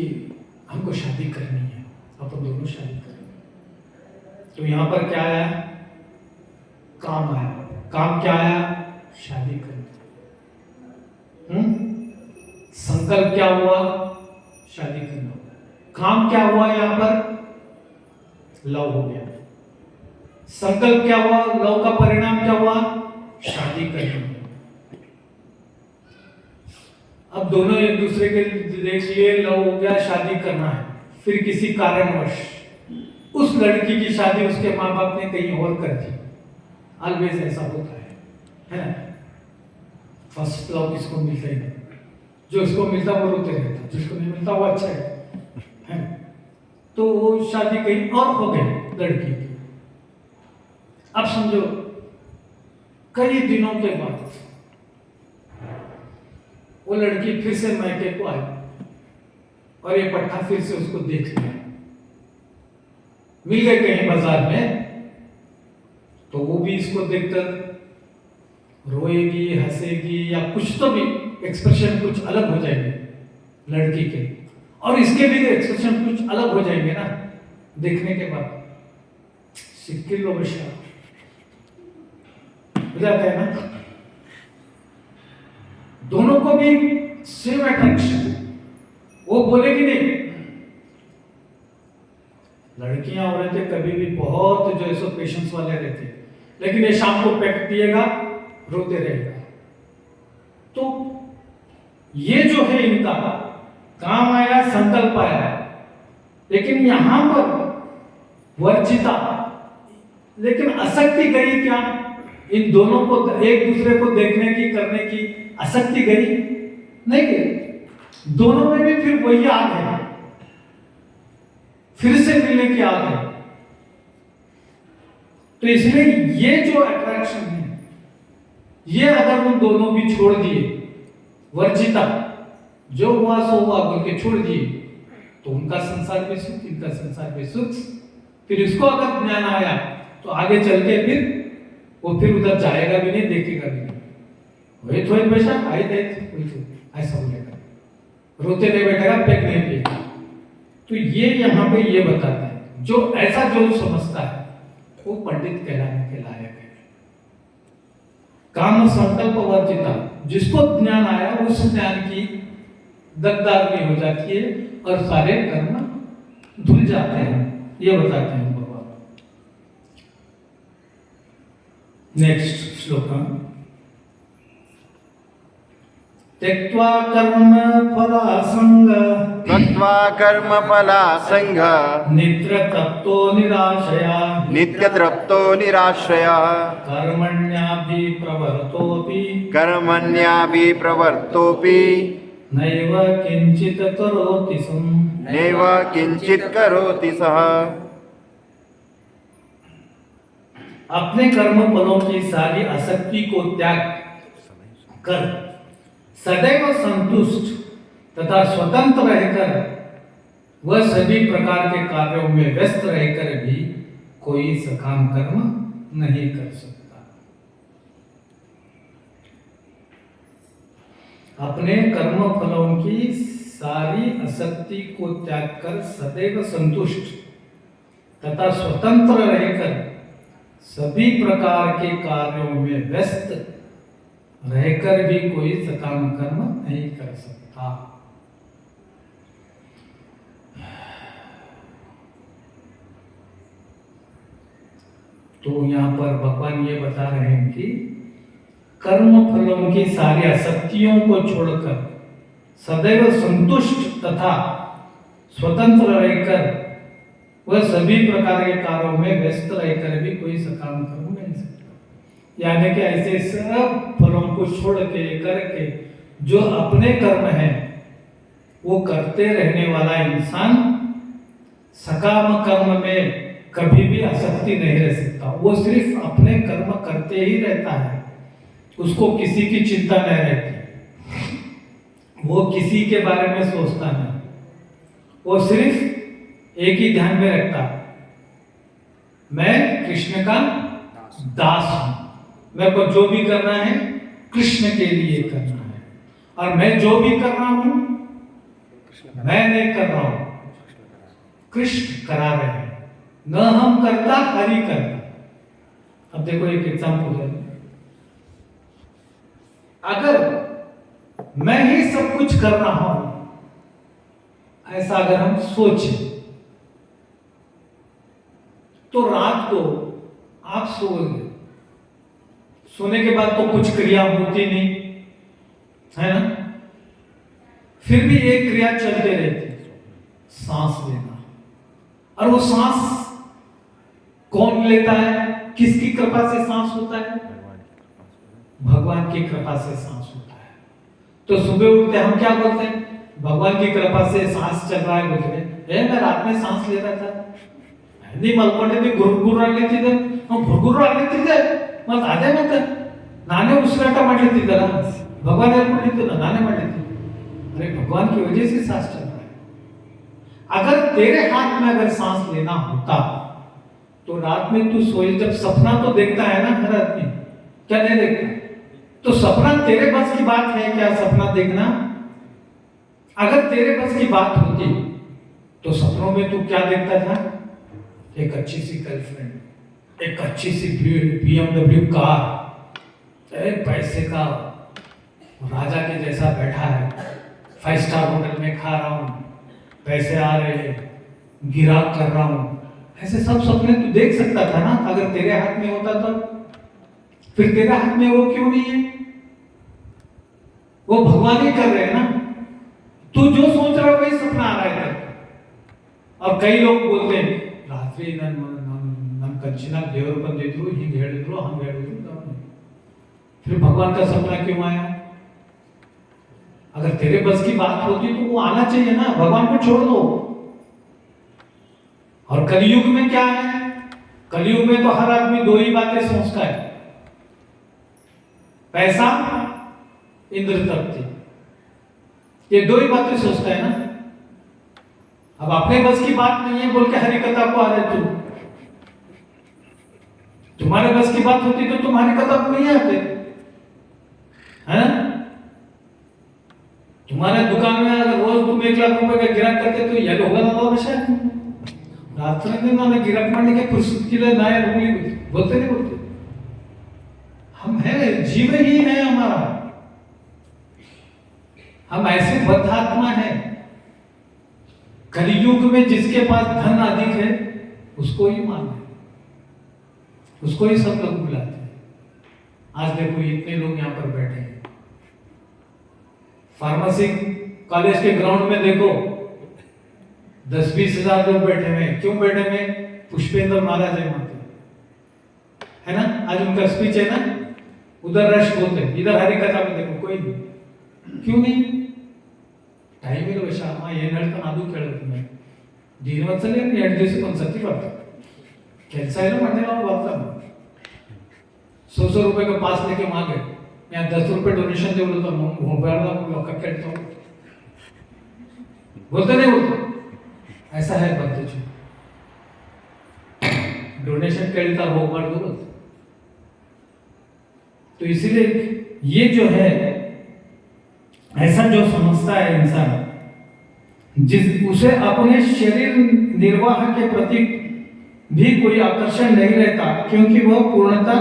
हमको शादी करनी है, अपन दोनों शादी करेंगे। तो यहां पर क्या आया, काम आया। काम क्या आया, शादी करनी। संकल्प क्या हुआ, शादी करना। काम क्या हुआ, यहां पर लव हो गया। संकल्प क्या हुआ, लव का परिणाम क्या हुआ, शादी करनी। अब दोनों एक दूसरे के देख लिए, लव हो गया, शादी करना है। फिर किसी कारणवश उस लड़की की शादी उसके माँ बाप ने कहीं और कर दी। ऑलवेज ऐसा होता है ना। फर्स्ट लव किसको मिलता ही नहीं, जो उसको मिलता वो रोते रहता, जिसको नहीं मिलता वो अच्छा है। तो वो शादी कहीं और हो गई लड़की की। अब समझो कई दिनों के बाद वो लड़की फिर से मायके को आई और ये पट्टा फिर से उसको देख लिया, मिल गए कहीं बाजार में। तो वो भी इसको देखकर रोएगी, हंसेगी, या कुछ तो भी एक्सप्रेशन कुछ अलग हो जाएंगे लड़की के, और इसके भी एक्सप्रेशन कुछ अलग हो जाएंगे ना देखने के बाद। सिक्किल लो बशा हो जाता है ना। दोनों को भी सेम अट्रैक्शन, वो बोलेगी नहीं। लड़कियां और रहते कभी भी बहुत जो है पेशेंस वाले रहते, लेकिन ये शाम को पैक पिएगा, रोते रहेगा। तो ये जो है इनका काम आया, संकल्प आया, लेकिन यहां पर वर्जिता, लेकिन आसक्ति गई क्या, इन दोनों को एक दूसरे को देखने की, करने की आसक्ति गई नहीं गई। दोनों में भी फिर वही आग है, फिर से मिलने की आग है। तो इसलिए ये जो अट्रैक्शन है, ये अगर उन दोनों भी छोड़ दिए, वर्जिता, जो हुआ सो हुआ बोल के छोड़ दिए, तो उनका संसार भी सुख, इनका संसार भी सुख। फिर इसको अगर ज्ञान आया तो आगे चल के फिर वो फिर उधर जाएगा भी नहीं, देखेगा भी नहीं। वही थोड़ी पैसा आई थे ऐसा बोलेगा, रोते नहीं बैठेगा, पेट नहीं पिएगा। तो ये यहाँ पे ये बताते हैं, जो ऐसा जो समझता है वो पंडित कहलाने के लायक है। काम संकल्प वर्जिता, जिसको ज्ञान आया उस ज्ञान की दगदागी हो जाती है और सारे कर्म धुल जाते हैं, ये बताते हैं भगवान। नेक्स्ट श्लोक, त्यक्त्वा कर्म फलासंग, त्यक्त्वा कर्म फलासंग, नित्यतृप्तो निराशया, नित्यतृप्तो निराश्रयः, कर्मण्याभिप्रवर्तोऽपि, कर्मण्याभिप्रवर्तोऽपि, नैव किंचित करोति सं, नैव किंचित् करोति सः। अपने कर्म फलों की सारी आसक्ति को त्याग कर सदैव संतुष्ट तथा स्वतंत्र रहकर वह सभी प्रकार के कार्यों में व्यस्त रहकर भी कोई सकाम कर्म नहीं कर सकता। अपने कर्म फलों की सारी आसक्ति को त्याग कर सदैव संतुष्ट तथा स्वतंत्र रहकर सभी प्रकार के कार्यों में व्यस्त रहकर भी कोई सकाम कर्म नहीं कर सकता। तो यहाँ पर भगवान ये बता रहे हैं कि कर्म फलों की सारी आसक्तियों को छोड़कर सदैव संतुष्ट तथा स्वतंत्र रहकर वह सभी प्रकार के कार्यों में व्यस्त रहकर भी कोई सकाम कर्म नहीं सकता। यानी कि ऐसे सब फलों को छोड़ के करके जो अपने कर्म है वो करते रहने वाला इंसान सकाम कर्म में कभी भी आसक्ति नहीं रह सकता। वो सिर्फ अपने कर्म करते ही रहता है, उसको किसी की चिंता नहीं रहती, वो किसी के बारे में सोचता नहीं, वो सिर्फ एक ही ध्यान में रखता, मैं कृष्ण का दास हूं, मेरे को जो भी करना है कृष्ण के लिए करना है, और मैं जो भी कर रहा हूं मैं नहीं कर रहा हूं, कृष्ण करा रहे हैं, न हम करता हरि करता। अब देखो एक एग्जांपल है, अगर मैं ही सब कुछ कर रहा हूं ऐसा अगर हम सोचें तो रात को आप सोओगे, सोने के बाद तो कुछ क्रिया होती नहीं है ना, फिर भी एक क्रिया चलते रहती, सांस लेना, और वो सांस कौन लेता है, किसकी कृपा से सांस होता है, भगवान की कृपा से सांस होता है। तो सुबह उठते हम क्या बोलते हैं, भगवान की कृपा से सांस चल रहा है, बोलते हैं मैं रात में सांस ले रहा था, नहीं मलकोंडे गुरगुर लेते गुरगुर लेते मत अದೇ ಮತ್ತೆ नाने उसिराಟ ಮಾಡ್ಲಿತ್ತಿದ್ದಲ್ಲ, भगवान ಹೇಳ್ಕೊಂಡಿದ್ದು नाने ಮಾಡ್ಲಿತ್ತಿ, अरे भगवान की वजह से सांस चल रहा है। अगर तेरे हाथ में अगर सांस लेना होता तो रात में तू सोए, जब सपना तो देखता है ना हर आदमी, क्या नहीं देखता, तो सपना तेरे बस की बात है क्या सपना देखना? अगर तेरे बस की बात होती तो सपनों में तू क्या देखता था, एक अच्छी सी गर्लफ्रेंड, एक अच्छी सी BMW कार, पैसे का राजा के जैसा बैठा है, 5 स्टार होटल में खा रहा हूं, पैसे आ रहे हैं, गिराक कर रहा हूं, ऐसे सब सपने तू देख सकता था ना अगर तेरे हाथ में होता तो। फिर तेरे हाथ में वो क्यों नहीं है, वो भगवान ही कर रहे हैं ना, तू जो सोच रहा है वही सपना आ रहा है। और कई लोग बोलते हैं रात्रि नम कंचना देवर बंदिದ್ರು ಹಿಂಗೆ ಹೇಳಿದ್ರು ಹಂಗೆ ಹೇಳಿದ್ರು, फिर भगवान का सपना क्यों आया? अगर तेरे बस की बात होती तो वो आना चाहिए ना, भगवान को छोड़ दो। और कलयुग में क्या है, कलयुग में तो हर आदमी दो ही बातें सोचता है, पैसा, इंद्र तृप्ति, ये दो ही बातें सोचता है ना। अब अपने बस की बात नहीं है बोल के हरि कथा को आ रहे तुम, तुम्हारे बस की बात होती तो तुम हरि कथा को नहीं आते हैं। तुम्हारे दुकान में अगर रोज तुम 1 लाख रुपए का गिराक करते तो ये होगा ना विषय, रात्रि दिन मैंने गिराक मारने के फुर्सत के लिए नया बोलते नहीं बोलते, हम है जीव ही है हमारा, हम ऐसे बद्धात्मा है। कलयुग में जिसके पास धन अधिक है उसको ही मानते, उसको ही सब लोग बुलाते हैं। आज देखो इतने लोग यहाँ पर बैठे हैं, फार्मेसी कॉलेज के ग्राउंड में देखो 10-20 हजार लोग बैठे हुए, क्यों बैठे हुए? पुष्पेंद्र महाराज है ना, आज उनका स्पीच है ना, उधर रश बोलते, इधर हरि कथा में देखो कोई नहीं, क्यों नहीं? टाइम ಇಲ್ಲ ವಿಷಯ ಏನು ಹೇಳ್ತಾನೆ ಅದು ಕೇಳಬೇಕು, मैं ದಿನವತ್ಸಲ 2 ದಿವಸಕ್ಕೆ ಒಂದ್ಸತಿ ಬರ್ತಾರೆ, ಕೆಲಸ ಎಲ್ಲ ಮಾಡने ನಾವು ಬರ್ತಾನೆ, 100 रुपए का पास लेके मांगे, मैं 10 रुपए डोनेशन दे बोलता हूँ, घोड़ाला लोग कहता हूँ, बोलते नहीं बोलते, ऐसा है बच्चे जो डोनेशन ಕೇಳ್ತಾ ಹೋಗಬಾರ್ದು बोलते। तो इसीलिए ये जो है ऐसा जो समझता है इंसान, जिस उसे अपने शरीर निर्वाह के प्रति भी कोई आकर्षण नहीं रहता, क्योंकि वह पूर्णतः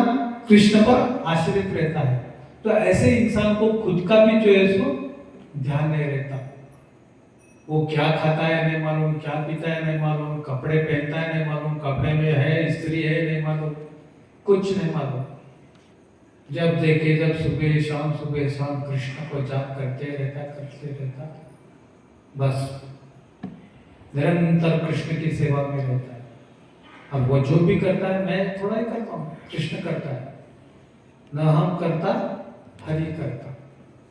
कृष्ण पर आश्रित रहता है। तो ऐसे इंसान को खुद का भी जो है सो ध्यान नहीं रहता, वो क्या खाता है नहीं मालूम, क्या पीता है नहीं मालूम, कपड़े पहनता है नहीं मालूम, कपड़े में है स्त्री है नहीं मालूम, कुछ नहीं मालूम। जब देखे जब सुबह शाम कृष्ण को जाप करते रहता, बस निरंतर कृष्ण की सेवा में रहता है। अब वो जो भी करता है मैं थोड़ा ही करता हूँ, कृष्ण करता है, न हम करता हरि करता,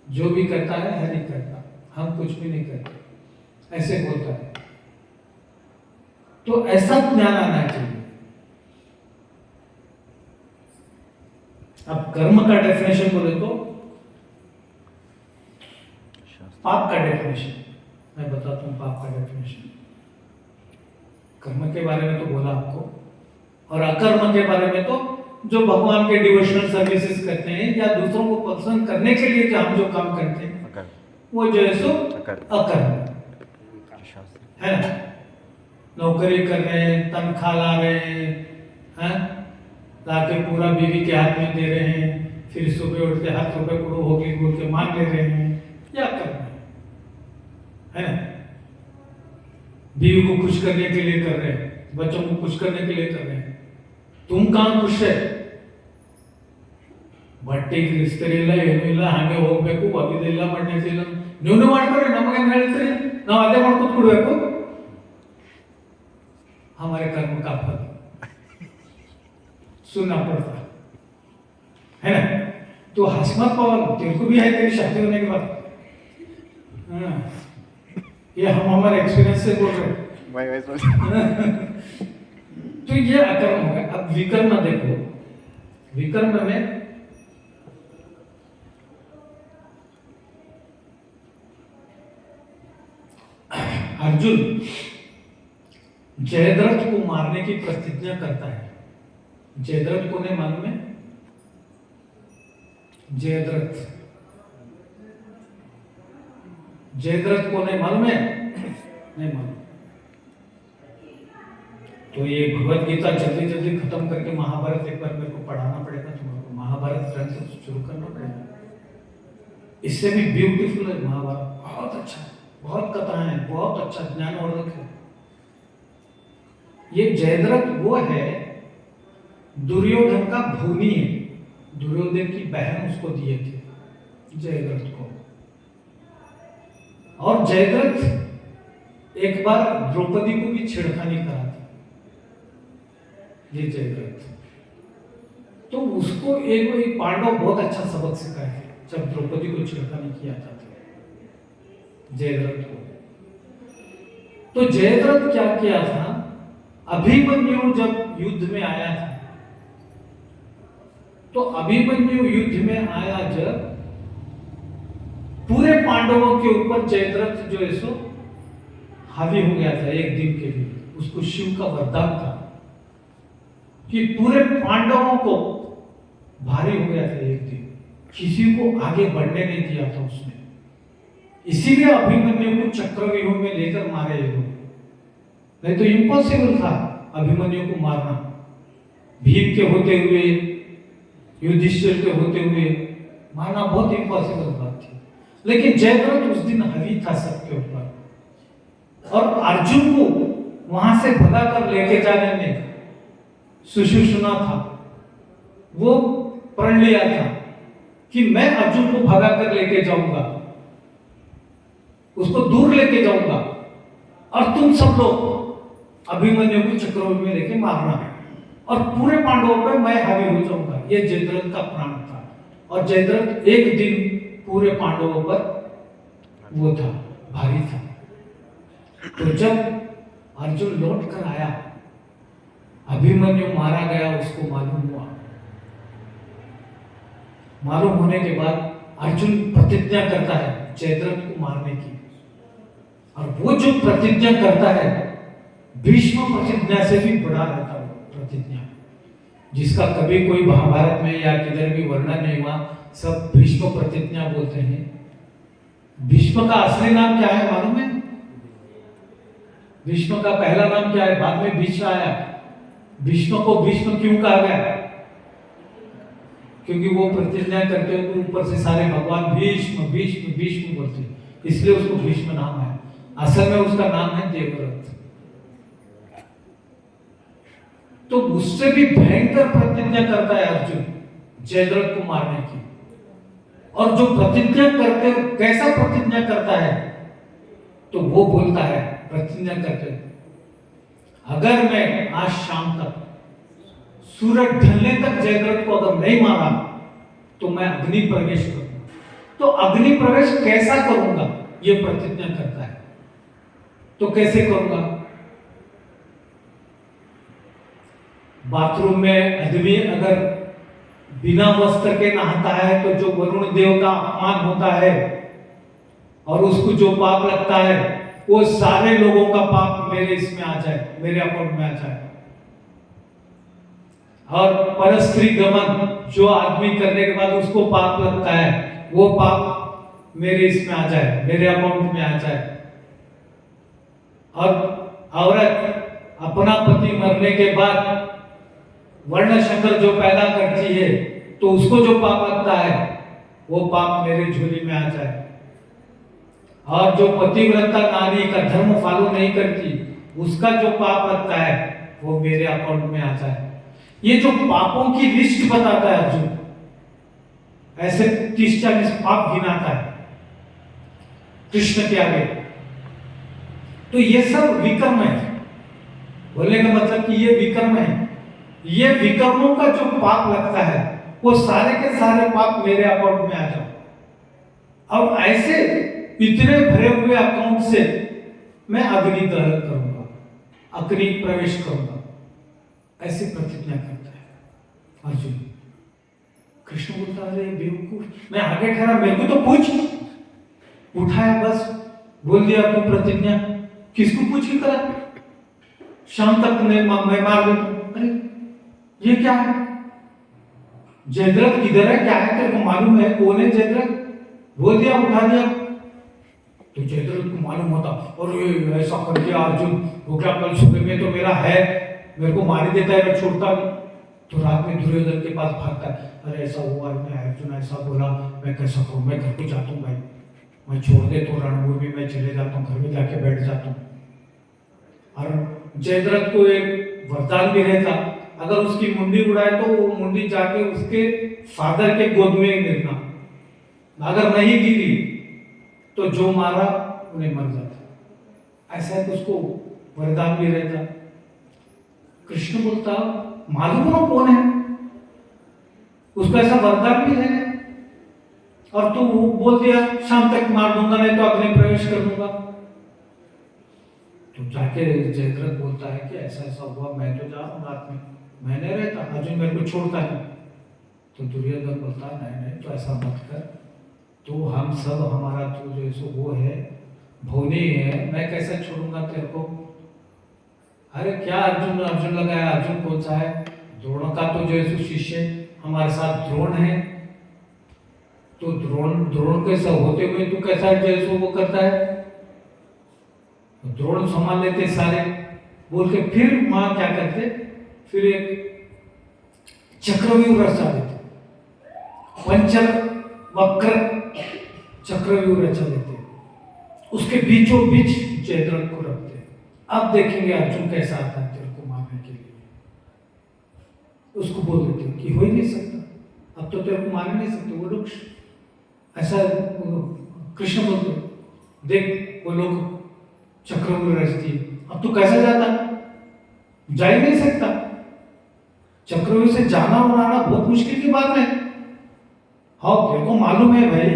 जो भी करता है हरि करता, हम कुछ भी नहीं करते, ऐसे बोलता है। तो ऐसा ज्ञान आना चाहिए। अब कर्म का डेफिनेशन बोले तो पाप का डेफिनेशन मैं बताता हूं। पाप का डेफिनेशन कर्म के बारे में तो बोला आपको, और अकर्म के बारे में तो जो भगवान के डिवोशनल सर्विसेज करते हैं या दूसरों को प्रसन्न करने के लिए जो हम जो काम करते हैं वो जो है सो अकर्म है ना। नौकरी कर रहे हैं, तनख्वाह ला रहे हैं, लाके पूरा बीवी के हाथ में दे रहे हैं, फिर सुबह उठ के हाथ रुपए कुड़ो होगी बोल के मांग ले रहे हैं, या करना है ना। बीवी को खुश करने के लिए कर रहे हैं, बच्चों को खुश करने के लिए कर रहे हैं। तुम कहाँ खुश है? ಬಟ್ಟೆಗೆ ಇಸ್ತ್ರಿಲ್ಲ ಏನೂ ಇಲ್ಲ, ಹಾಗೆ ಹೋಗ್ಬೇಕು, ಒಗಿದಿಲ್ಲ, ಬಟ್ಟೆಸಿಲ್ಲ, ನೀವು ಮಾಡ್ಕೊಡ್ರಿ, ನಮಗೇನು ಹೇಳ್ತೀರಿ, ನಾವು ಅದೇ ಮಾಡ್ಕೊತ ಕೊಡ್ಬೇಕು। हमारे कर्म का फल सुनना पड़ता है ना। तो हसमत पवन तेरे को भी है तेरी शादी होने के बाद। ये हम हमारे एक्सपीरियंस से बोल रहे हैं। तो ये अकर्म हो गया। अब विकर्म देखो, विकर्म में अर्जुन जयद्रथ को मारने की प्रतिज्ञा करता है। जयद्रथ को नहीं मालूम है? जयद्रथ, जयद्रथ को नहीं मालूम है? नहीं मालूम। तो ये भगवत गीता जल्दी जल्दी खत्म करके महाभारत एक बार मेरे को पढ़ाना पड़ेगा तुम्हारे। महाभारत ग्रंथ से शुरू करना पड़ेगा। इससे भी ब्यूटीफुल है महाभारत, बहुत अच्छा, बहुत कथाएं हैं, बहुत अच्छा ज्ञानवर्धक है। ये जयद्रथ वो है, दुर्योधन का भूमि है। दुर्योधन की बहन उसको दिए थे जयद्रथ को। और जयद्रथ एक बार द्रौपदी को भी छेड़खानी करा था, ये जयद्रथ। तो उसको एक पांडव बहुत अच्छा सबक सिखाया है जब द्रौपदी को छेड़खानी किया था जयद्रथ को। तो जयद्रथ क्या किया था, अभिमन्यु जब युद्ध में आया था, तो अभिमन्यु युद्ध में आया जब, पूरे पांडवों के ऊपर जयद्रथ जो है सो हावी हो गया था एक दिन के लिए। उसको शिव का वरदान था कि पूरे पांडवों को भारी हो गया था एक दिन, किसी को आगे बढ़ने नहीं दिया था उसने। इसीलिए अभिमन्यु को चक्रव्यूह में लेकर मारे ये लोग, नहीं तो इम्पॉसिबल था अभिमन्यु को मारना। भीम के होते हुए, युधिष्ठिर के होते हुए मारना बहुत इम्पॉसिबल बात थी। लेकिन जयद्रथ उस दिन हावी था सबके ऊपर, और अर्जुन को वहां से भगा कर लेके जाने में सुषुम्ना था। वो प्रण लिया था कि मैं अर्जुन को भगा कर लेके जाऊंगा, उसको दूर लेके जाऊंगा, और तुम सब लोग अभिमन्यु को चक्रव्यूह में लेके मारना, और पूरे पांडवों पे मैं हावी हो जाऊंगा। ये जयद्रथ का प्राण था। और जयद्रथ एक दिन पूरे पांडवों पर वो था, भारी था। तो जब अर्जुन लौट कर आया, अभिमन्यु मारा गया, उसको मालूम हुआ। मालूम होने के बाद अर्जुन प्रतिज्ञा करता है जयद्रथ को मारने की। और वो जो प्रतिज्ञा करता है, भीष्म प्रतिज्ञा से भी बड़ा रहता है प्रतिज्ञा, जिसका कभी कोई महाभारत में या किधर भी वर्णन नहीं हुआ। सब भीष्म प्रतिज्ञा बोलते हैं। भीष्म का असली नाम क्या है मालूम है? भीष्म का पहला नाम क्या है? बाद में भीष्म आया। भीष्म को भीष्म क्यों कहा गया? क्योंकि वो प्रतिज्ञा करते हुए ऊपर से सारे भगवान भीष्म भीष्म भीष्म बोलते, इसलिए उसको भीष्म नाम है। असल में उसका नाम है देवव्रत। तो उससे भी भयंकर प्रतिज्ञा करता है अर्जुन जयद्रथ को मारने की। और जो प्रतिज्ञा करते, कैसा प्रतिज्ञा करता है, तो वो बोलता है प्रतिज्ञा करते, अगर मैं आज शाम तक सूरज ढलने तक जयद्रथ को अगर नहीं मारा तो मैं अग्नि प्रवेश करूंगा। तो अग्नि प्रवेश कैसा करूंगा ये प्रतिज्ञा करता है। तो कैसे करूंगा? बाथरूम में आदमी अगर बिना वस्त्र के नहाता है तो जो वरुण देव का अपमान होता है और उसको जो पाप लगता है वो सारे लोगों का पाप मेरे इसमें आ जाए, मेरे अकाउंट में आ जाए। और परस्त्री गमन जो आदमी करने के बाद उसको पाप लगता है वो पाप मेरे इसमें आ जाए, मेरे अकाउंट में आ जाए। और औरत अपना पति मरने के बाद वर्ण शंकर जो पैदा करती है तो उसको जो पाप लगता है वो पाप मेरे झोली में आ जाए। और जो पतिव्रता नारी का धर्म फॉलो नहीं करती उसका जो पाप लगता है वो मेरे अकाउंट में आ जाए। ये जो पापों की लिस्ट बताता है अर्जुन, ऐसे 30-40 पाप गिनाता है कृष्ण के आगे। तो ये सब विकर्म है। बोलने का मतलब कि ये विकर्म है। ये विकर्मों का जो पाप लगता है वो सारे के सारे पाप मेरे अकाउंट में आ जाओ। अब ऐसे इतने भरे हुए अकाउंट से मैं अग्नि दहन करूंगा, अग्नि प्रवेश करूंगा, ऐसी प्रतिज्ञा करता है अर्जुन। कृष्ण बोलता है बेवकूफ, मैं आगे ठहरा, मेरे को तो पूछ। उठाया बस, बोल दिया तू प्रतिज्ञा। किसको पूछ के करा? शाम तक मैं मार दूं। अरे ये क्या है? जयद्रथ किधर है, क्या है, तेरे को मालूम है कौन है जयद्रथ? बोल दिया, उठा दिया। तो जयद्रथ को मालूम होता और ऐसा कर दिया अर्जुन, वो क्या कल सुबह में तो मेरा है, मेरे को मार देता है, मैं छोड़ता नहीं। तो रात में दुर्योधन के पास भागता है, अरे ऐसा हुआ, मैं अर्जुन ऐसा बोला, मैं कैसा करूं, मैं घर को जाता हूँ भाई, मैं छोड़ दे तो रणभूमि में चले जाता हूँ, घर में जाके बैठ जाता हूँ। और जयद्रथ को एक वरदान भी रहता, अगर उसकी मुंडी उड़ाए तो वो मुंडी जाके उसके फादर के गोद में गिरना, अगर नहीं गिरी तो जो मारा उन्हें मर जाता। ऐसा उसको वरदान भी रहता। कृष्ण बोलता मालूम ना कौन है, उसको ऐसा वरदान भी है, और तू बोल दिया शाम तक मार दूंगा, नहीं तो अग्नि प्रवेश कर दूंगा। तो जाके जयद्रथ बोलता है कि ऐसा ऐसा हुआ, मैं तो जा रहा हूँ रात में, मैं नहीं रहता, अर्जुन मेरे को छोड़ता है। तो दुर्योधन बोलता नहीं नहीं, तो ऐसा मत कर, तो हम सब हमारा तो जो सो वो है, भोनी है, मैं कैसे छोड़ूंगा तेरे को। अरे क्या अर्जुन अर्जुन लगाया, अर्जुन कौन सा है? द्रोण का तो जो है सो शिष्य हमारे साथ द्रोण है, तो द्रोण के सब होते हुए तू कैसा जो है सो वो करता है? द्रोण संभाल लेते सारे बोल के, फिर वहां क्या करते, फिर एक चक्रव्यूह रचा देते, पंचर वक्र चक्रव्यूह रचा देते, उसके बीचों बीच जयद्रथ को रखते। अब देखेंगे अर्जुन कैसा आता है तेरे को मारने के लिए। उसको बोल देते कि हो ही नहीं सकता, अब तो तेरे को मार नहीं सकते वो लोग। ऐसा कृष्ण बोलते, देख वो लोग चक्रव्यूह रचती, अब तू कैसा जाता? जा ही नहीं सकता। चक्रव्यूह से जाना और आना बहुत मुश्किल की बात है। हाँ तेरे को मालूम है भाई,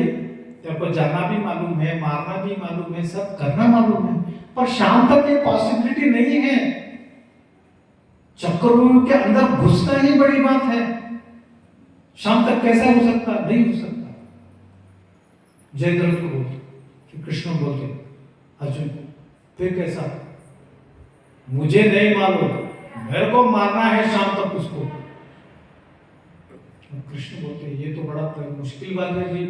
तेरे को जाना भी मालूम है, मारना भी मालूम है, सब करना मालूम है, पर शाम तक ये पॉसिबिलिटी नहीं है। चक्रव्यूह के अंदर घुसना ही बड़ी बात है, शाम तक कैसा हो सकता? नहीं हो सकता। जयद्रथ को बोलते, कृष्ण बोलते अर्जुन को, फिर कैसा? मुझे नहीं मालूम, मेरे को मारना है शाम तक उसको। कृष्ण बोलते ये तो बड़ा मुश्किल बात है भाई,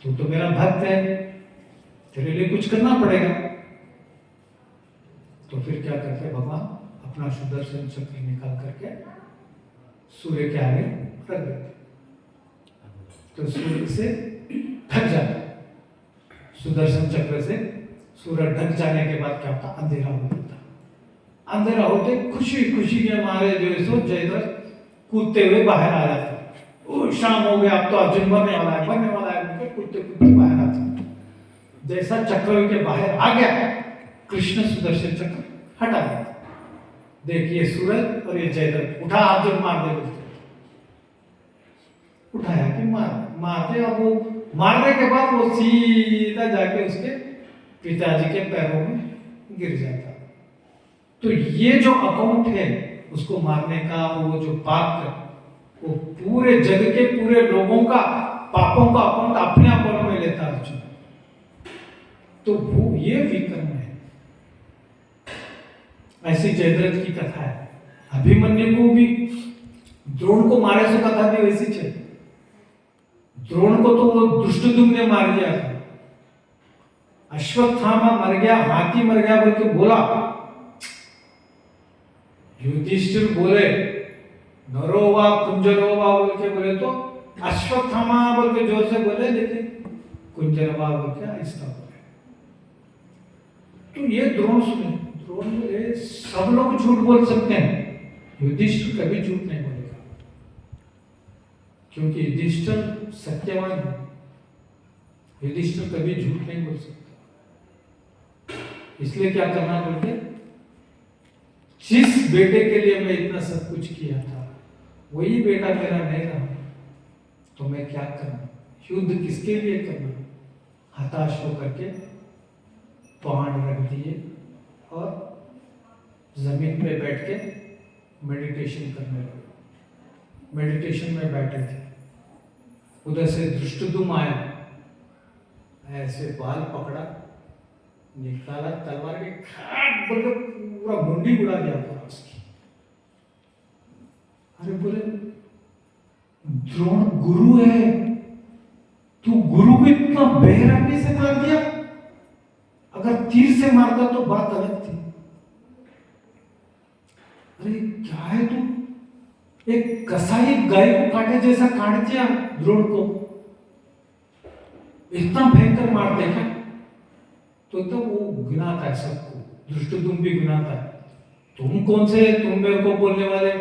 तू तो मेरा भक्त है, तेरे लिए कुछ करना पड़ेगा। तो फिर क्या करते भगवान, अपना सुदर्शन चक्र निकाल करके सूर्य के आगे रख देते, तो सूर्य से ढक जाता। सुदर्शन चक्र से सूर्य ढक जाने के बाद क्या होता? अंधेरा हो जाता। अंधेरा होते खुशी खुशी के मारे जो है सो जयद्रथ कूदते हुए बाहर आ जाते। ओ शाम हो गया, अब तो अर्जुन बनने वाला है, बनने वाला है, कूदते कूदते बाहर आते। जैसा चक्रव्यूह के बाहर आ गया, कृष्ण सुदर्शन चक्र हटा दिया। देखिए सूरज और ये जयद्रथ, उठा अर्जुन मार दे। उठाया कि मारते, अब वो मारने के बाद वो सीधा जाके उसके पिताजी के पैरों में गिर जाता। तो ये जो अकाउंट है उसको मारने का, वो जो पाप का, वो पूरे जग के पूरे लोगों का पापों का अकाउंट अपने अकाउंट में लेता अर्जुन। तो वो ये विक्रम है। ऐसी जयद्रथ की कथा है। अभिमन्यु को भी द्रोण को मारे से कथा भी वैसी है। द्रोण को तो वो दुष्टदुम्न ने मार दिया था। अश्वत्थामा मर गया, हाथी मर गया बोल के बोला, युधिष्ठिर बोले नरोवा कुंजरोवा बोल के बोले, तो अश्वत्थामा बोल के जोर से बोले, लेकिन कुंजरवा बोल के आहिस्ता बोले। तो ये द्रोण सुने, द्रोण बोले सब लोग झूठ बोल सकते हैं, युधिष्ठिर कभी झूठ नहीं बोलेगा, क्योंकि युधिष्ठिर सत्यवान है। युधिष्ठिर कभी झूठ नहीं बोल सकता। इसलिए क्या करना बोलते, जिस बेटे के लिए मैं इतना सब कुछ किया था वही बेटा मेरा नहीं रहा, तो मैं क्या करना, युद्ध किसके लिए करना। हताश होकर के बाण रख दिए और जमीन पे बैठ के मेडिटेशन करने लगे। मेडिटेशन में बैठे थे, उधर से धृष्टद्युम्न आया, ऐसे बाल पकड़ा, निकाला तलवार के, खाट बोल के पूरा मुंडी उड़ा दिया पूरा उसकी। अरे बोले द्रोण गुरु है, तू गुरु को इतना बेरहमी से मार दिया, अगर तीर से मारता तो बात अलग थी। अरे क्या है तू, एक कसाई गाय को काटे जैसा काट दिया द्रोण को, इतना भयंकर मारते क्या। तो वो गिनाता है सबको, धृष्टद्युम्न भी गिनाता है, तुम कौन से, तुम मेरे को बोलने वाले,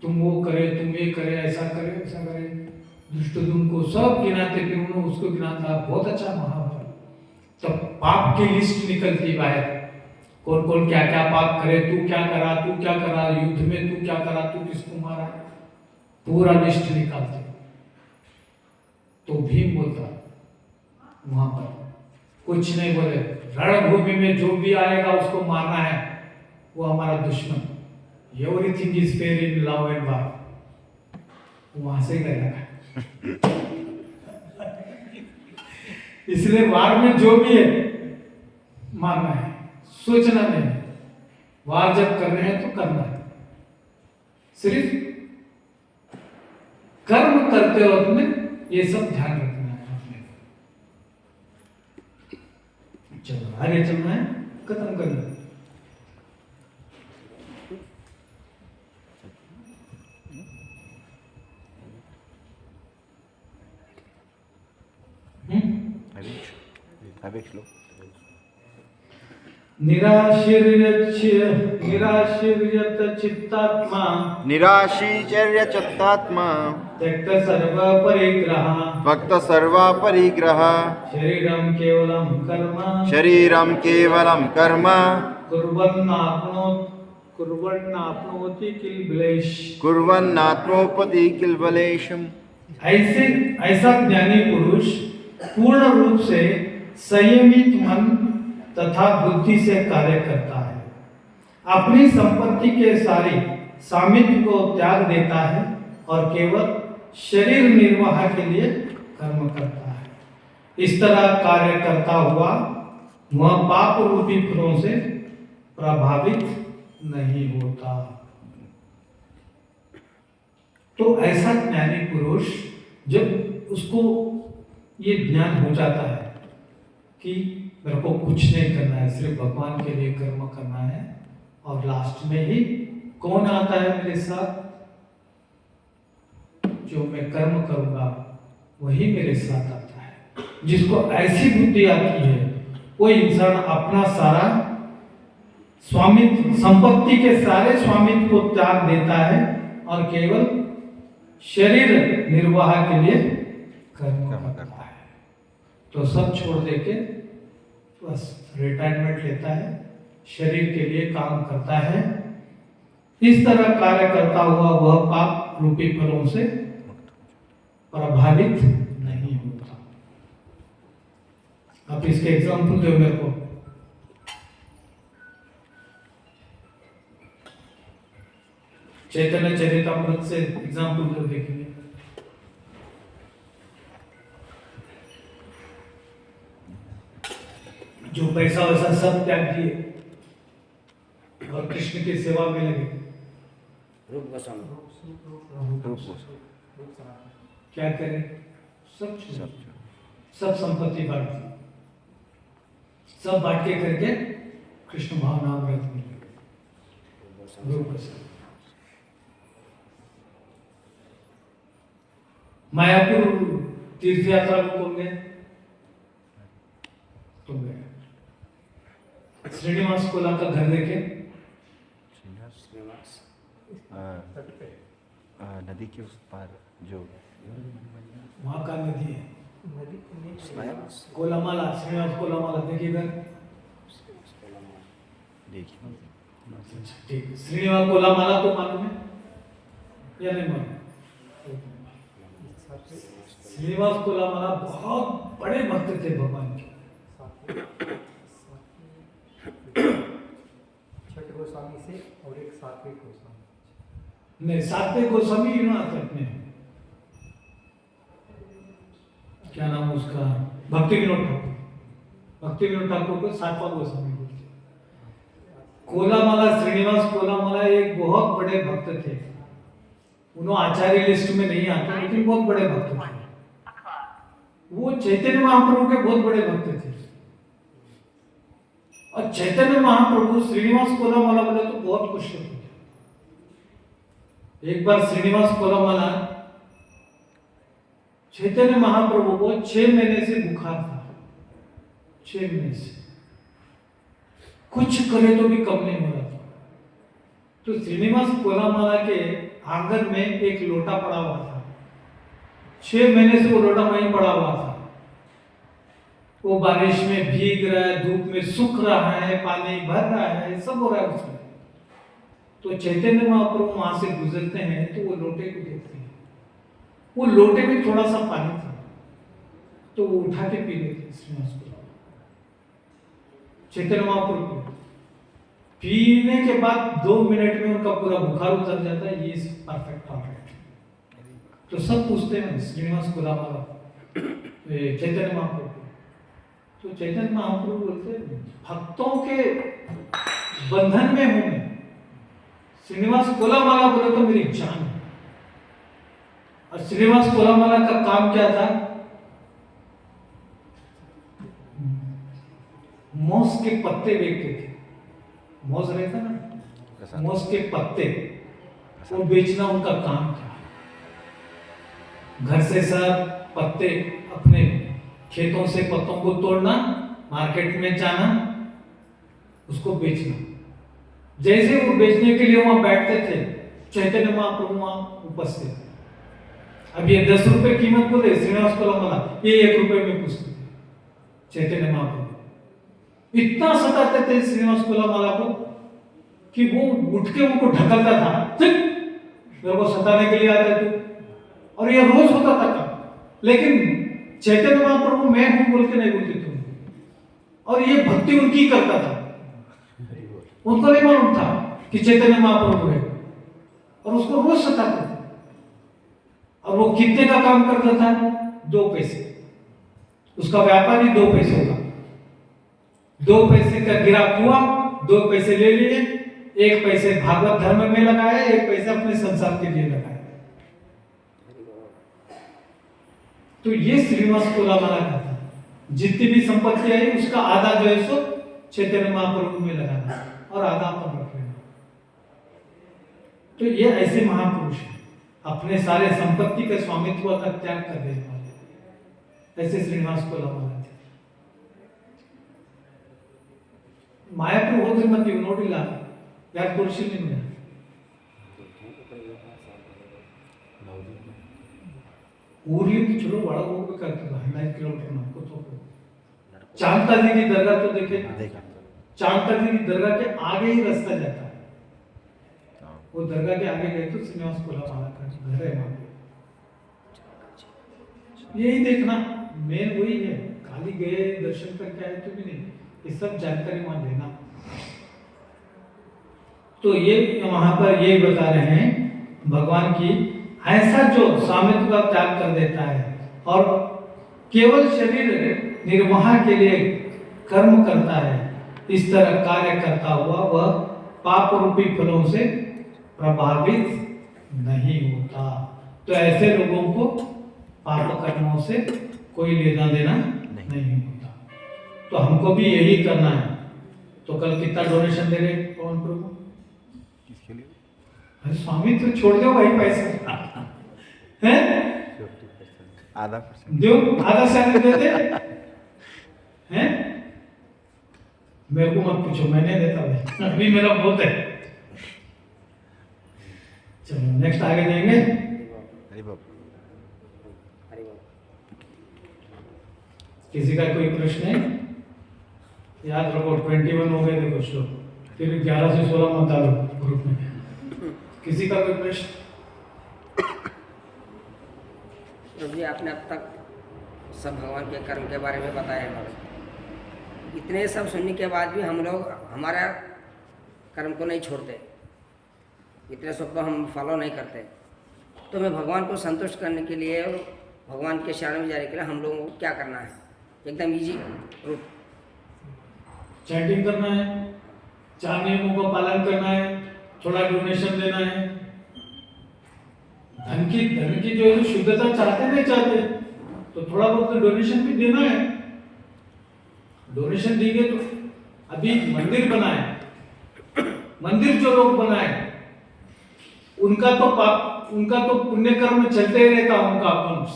तुम वो करे, तुम ये करे, ऐसा करे, ऐसा करे। धृष्टद्युम्न को सब गिनाते, फिर उन्होंने उसको गिनाता, बहुत अच्छा महाभारत। तब पाप की लिस्ट निकलती बाहर, कौन कौन क्या क्या पाप करे, तू क्या करा, तू क्या करा, युद्ध में तू क्या करा, तू किसको मारा, पूरा लिस्ट निकालते। तो भीम बोलता वहां पर, कुछ नहीं बोले, रणभूमि में जो भी आएगा उसको मारना है, वो हमारा दुश्मन। Everything is fair in love and वार। वहां से गया। इसलिए वार में जो भी है मारना है, सोचना नहीं। वार जब कर रहे हैं तो करना है, सिर्फ कर्म करते वक्त में ये सब ध्यान रखना है आपने। चलो आगे चलना है, खत्म करना है। निराशीर्यत चित्तात्मा, निराशीचर्य चित्तात्मा, त्यक्त सर्व परिग्रह, भक्त सर्वा परिग्रह, शरीरम केवलम कर्म, शरीरम केवलम कर्म, कुर्वन्नाप्नोति किल्बिलेश, कुर्वन्नात्मोपति किल्बलेशम। ऐसा ज्ञानी पुरुष पूर्ण रूप से संयमित मन तथा बुद्धि से कार्य करता है, अपनी संपत्ति के सारे स्वामित्व को त्याग देता है और केवल शरीर निर्वाह के लिए कर्म करता है। इस तरह कार्य करता हुआ वह पाप रूपी फलों से प्रभावित नहीं होता। तो ऐसा ज्ञानी पुरुष जब उसको ये ज्ञान हो जाता है कि मेरे को कुछ नहीं करना है, सिर्फ भगवान के लिए कर्म करना है, और लास्ट में ही कौन आता है मेरे साथ, जो मैं कर्म करूंगा वही मेरे साथ आता है। जिसको ऐसी बुद्धि आती है वो इंसान अपना सारा स्वामित्व, संपत्ति के सारे स्वामित्व को त्याग देता है और केवल शरीर निर्वाह के लिए कर्म करता है। तो सब छोड़ देके बस रिटायरमेंट लेता है, शरीर के लिए काम करता है। इस तरह कार्य करता हुआ वह पाप रूपी फलों से प्रभावित नहीं होता। आप इसके एग्जाम्पल दो मेरे को। चैतन्य चरितामृत से एग्जाम्पल को देखेंगे। जो पैसा वैसा सब त्याग दिए और कृष्ण की सेवा में लगे। क्या करें? सब सब संपत्ति बांट दी, सब बांट के करके कृष्ण भावनामृत में लगे। रूप गोस्वामी मायापुर तीर्थ यात्रा में कौन गए? तुम गए। श्रीनिवास कोला का घर देखे? नदी के उस पार जो वहां का नदी है कोलामाला, श्रीनिवास कोलामाला देखिए घर। देखिए ठीक, श्रीनिवास कोलामाला को मालूम है या नहीं मालूम? श्रीनिवास कोलामाला बहुत बड़े भक्त थे भगवान के। छठ गोस्वामी से और एक सात्विक गोस्वामी। नहीं, सात्विक गोस्वामी अपने क्या नाम उसका, भक्ति विनोद ठाकुर। भक्ति विनोद ठाकुर को सातवां गोस्वामी बोलते। कोलामाला, श्रीनिवास कोलामाला एक बहुत बड़े भक्त थे। उन्होंने आचार्य लिस्ट में नहीं आते, लेकिन बहुत बड़े भक्त थे। वो चैतन्य महाप्रभु के बहुत बड़े भक्त थे। और चैतन्य महाप्रभु श्रीनिवास कोलामाला बोले तो बहुत खुश होते। एक बार श्रीनिवास कोलामाला चैतन्य महाप्रभु को 6 महीने से बुखार था। 6 महीने से कुछ करे तो भी कम नहीं हो रहा था। तो श्रीनिवास कोलामाला के आंगन में एक लोटा पड़ा हुआ था। 6 महीने से वो लोटा वहीं पड़ा हुआ था। वो बारिश में भीग रहा है, धूप में सूख रहा है, पानी भर रहा है, सब हो रहा है उसमें। तो चैतन्य महाप्रभु वहां से गुजरते हैं तो वो लोटे को देखते हैं। वो लोटे में थोड़ा सा पानी था, तो वो उठा के पी लेते श्रीनिवास को। चैतन्य महाप्रभु पीने के बाद 2 मिनट में उनका पूरा बुखार उतर जाता है। ये परफेक्ट ऑलराइट। तो सब पूछते हैं श्रीनिवास कोलामाला चैतन्य महाप्रभु। तो चैतन्य महाप्रभु बोलते हैं भक्तों के बंधन में हूं मैं। श्रीनिवास कोलामाला बोले तो मेरी जान है। और श्रीनिवास कोलामाला का काम क्या था? मोस के पत्ते बेचते थे। मोस रहता ना, मोस के पत्ते वो बेचना उनका काम था। घर से सब पत्ते अपने खेतों से पत्तों को तोड़ना, मार्केट में जाना, उसको बेचना। जैसे वो बेचने के लिए वहां बैठते थे, चैतन्य महाप्रभु वहां उपस्थित। अब ये 10 रुपए कीमत बोले श्रीनिवास कोलामाला, ये 1 रुपए में पूछते थे। चैतन्य महाप्रभु इतना सताते थे श्रीनिवास कोलामाला को कि वो उठ के उनको ढकलता था। मेरे को सताने के लिए आता है तू। और ये रोज होता था काम। लेकिन चैतन्य महाप्रभु मैं हूं बोल के नहीं बोलते थे। और ये भक्ति उनकी करता था। उनको नहीं मालूम था कि चैतन्य महाप्रभु है, और उसको रोज सताते थे। और वो कितने का काम करता था? 2 पैसे। उसका व्यापार ही 2 पैसे का। 2 पैसे का गिराक हुआ, 2 पैसे ले लिए, 1 पैसे भागवत धर्म में लगाए, 1 पैसे अपने संसार के लिए लगाए। तो ये श्रीनिवास कोलामाला का था। जितनी भी संपत्ति आई उसका आधा जो है सो चैतन्य महाप्रभु में लगाना और आधा अपन रख लेना। तो ये ऐसे महापुरुष हैं, अपने सारे संपत्ति के स्वामित्व का त्याग कर देने वाले। ऐसे श्रीनिवास कोलामाला थे। मायापुर ಹೋದ್ರೆ ಮತ್ತೆ ಇವು ನೋಡಿಲ್ಲ, ಯಾರು ತೋರಿಸಿಲ್ಲ ನಿಮ್ಗೆ? ಊರ್ಲಿಂದ ಚಲೋ ಒಳಗೆ ಹೋಗ್ಬೇಕಾಗ್ತದೆ, 15 किलोमीटर ನಡ್ಕೊತ ಹೋಗ್ಬೇಕು। चांदता जी की दरगाह तो देखे, चांदता जी की दरगाह के आगे ही रास्ता जाता है। वो दरगाह के आगे गए तो श्रीनिवास कोलामाला का घर है वहां पे। यही देखना मेन वही है, खाली गए दर्शन करके आए तो भी नहीं, ये सब जानकारी वहां देना। तो ये वहां पर ये बता रहे हैं भगवान की, ऐसा जो स्वामित्व का त्याग कर देता है और केवल शरीर निर्वाह के लिए कर्म करता है, इस तरह कार्य करता हुआ वह पाप रूपी फलों से प्रभावित नहीं होता। तो ऐसे लोगों को पाप कर्मों से कोई लेना देना नहीं होता। तो हमको भी यही करना है। तो कल कितना डोनेशन दे रहे पवन प्रभु? किसके लिए? अरे स्वामी तो छोड़ दो भाई पैसा है, 50%, आधा %। दो आधा सैलरी दे दे हैं। मेरे को मत पूछो, मैंने देता भाई, अभी मेरा बहुत है। चलो नेक्स्ट आगे जाएंगे। हरि बाबा। किसी का कोई प्रश्न है? याद रखो 21 हो गए देखो श्लोक, फिर 11 से 16 मत डालो ग्रुप में। किसी का कोई प्रश्न? प्रभु जी, आपने अब तक सब भगवान के कर्म के बारे में बताया है। इतने सब सुनने के बाद भी हम लोग हमारा कर्म को नहीं छोड़ते, इतने सब तो हम फॉलो नहीं करते। तो मैं भगवान को संतुष्ट करने के लिए, भगवान के शरण में जाने के लिए हम लोगों को क्या करना है? एकदम इजी रूट। चैटिंग करना है, 4 नियमों का पालन करना है, थोड़ा डोनेशन देना है। धन की जो है शुद्धता चाहते नहीं चाहते, तो थोड़ा बहुत डोनेशन भी देना है। डोनेशन देंगे तो अभी मंदिर बनाए, मंदिर जो लोग बनाए उनका तो पुण्य कर्म चलते ही रहता उनका अकाउंट्स।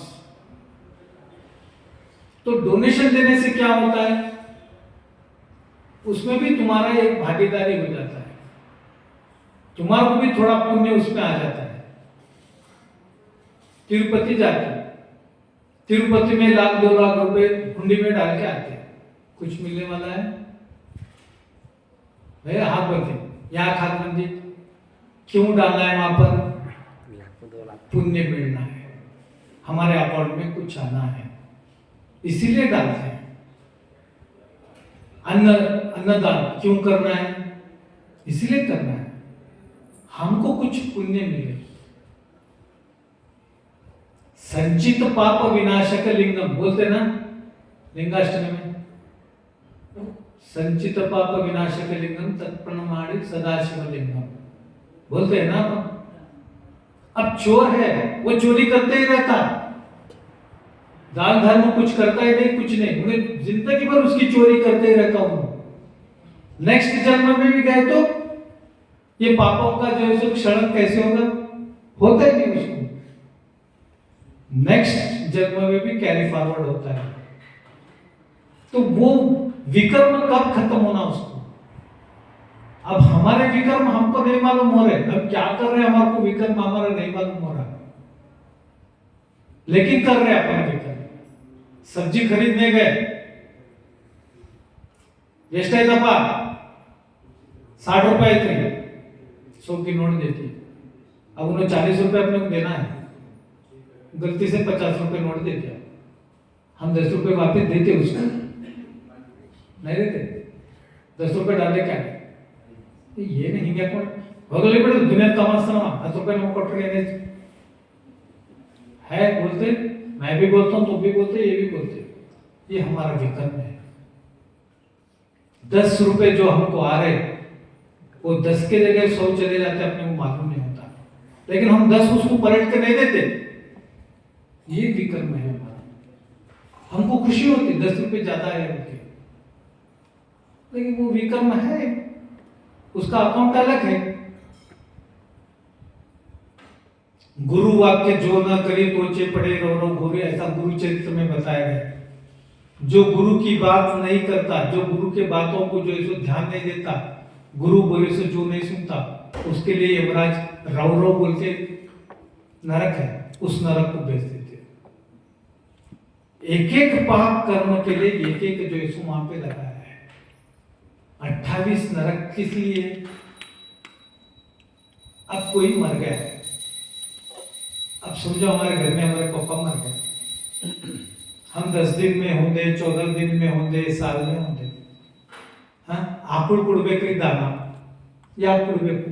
तो डोनेशन देने से क्या होता है, उसमें भी तुम्हारा एक भागीदारी हो जाता है, तुम्हारा को भी थोड़ा पुण्य उसमें आ जाता है। तिरुपति जाते, तिरुपति में 1-2 लाख रुपए हुंडी में डाल के आते, कुछ मिलने वाला है भैया? हाथ बंदी, यहाँ हाथ बंदी क्यों डालना है? वहां पर 2 लाख पुण्य मिलना है, हमारे अकाउंट में कुछ आना है, इसीलिए डालते हैं। अन्नदान क्यों करना है? इसीलिए करना है, हमको कुछ पुण्य मिले। संचित पाप विनाशक लिंगम बोलते ना लिंगाष्टमी में, संचित पाप विनाशक लिंगम तत्प्रणमाणि सदाशिव लिंगम बोलते हैं ना। अब चोर है, वो चोरी करते ही रहता, दान धर्म कुछ करता ही नहीं, कुछ नहीं, उन्हें जिंदगी भर उसकी चोरी करते ही रहता हूं। नेक्स्ट जन्म में भी गए तो ये पापों का जो है क्षरण कैसे होगा? होता ही नहीं उसको, नेक्स्ट जन्म में भी कैरी फॉरवर्ड होता है। तो वो विकर्म कब खत्म होना उसको? अब हमारे विकर्म हमको नहीं मालूम हो रहे, हम क्या कर रहे हैं हमारे को विकर्म हमारा नहीं मालूम हो रहा, लेकिन कर रहे हैं अपन विकर्म। सब्जी खरीदने गए, एष्टे दफा 60 रुपए थे, 100 की नोट देती, अब उन्हें 40 रुपए अपने को देना है, गलती से 50 रुपए नोट दे दिया, हम 10 रुपए वापस देते उसको? नहीं देते। 10 रुपए डाले क्या ये नहीं क्या कोण होगले पड़े दुनिया कमास्ताना 10 रुपए नोट कोट्टे है बोलते, मैं भी बोलता हूं, तुम भी बोलते, ये भी बोलते, ये हमारा विकर्म है। 10 रुपए जो हमको आ रहे वो 10 के जगह 100 चले जाते, अपने को मालूम नहीं होता, लेकिन हम 10 उसको पलट के नहीं देते, ये विकर्म है हमारा। हमको खुशी होती 10 रुपए ज्यादा आए उनके, लेकिन वो विकर्म है, उसका अकाउंट अलग है। गुरु वाक्य जो न करे तोचे पड़े रो घोरे, ऐसा गुरु चरित्र में बताया गया। जो गुरु की बात नहीं करता, जो गुरु के बातों को जो इसको ध्यान नहीं देता, गुरु बोले से जो नहीं सुनता, उसके लिए यमराज रौ बोल के नरक है, उस नरक को भेज देते। एक एक पाप कर्म के लिए एक एक जो यीशु वहां पे लगाया है। 28 नरक किस लिए? अब कोई मर गया, अब समझो हमारे घर में हमारे पापा मर गए, हम 10 दिन में होंगे, 14 दिन में होंगे, साल में होंगे। हाँ, आकुड़ कुड़बेक्री दाना या कुड़बेकु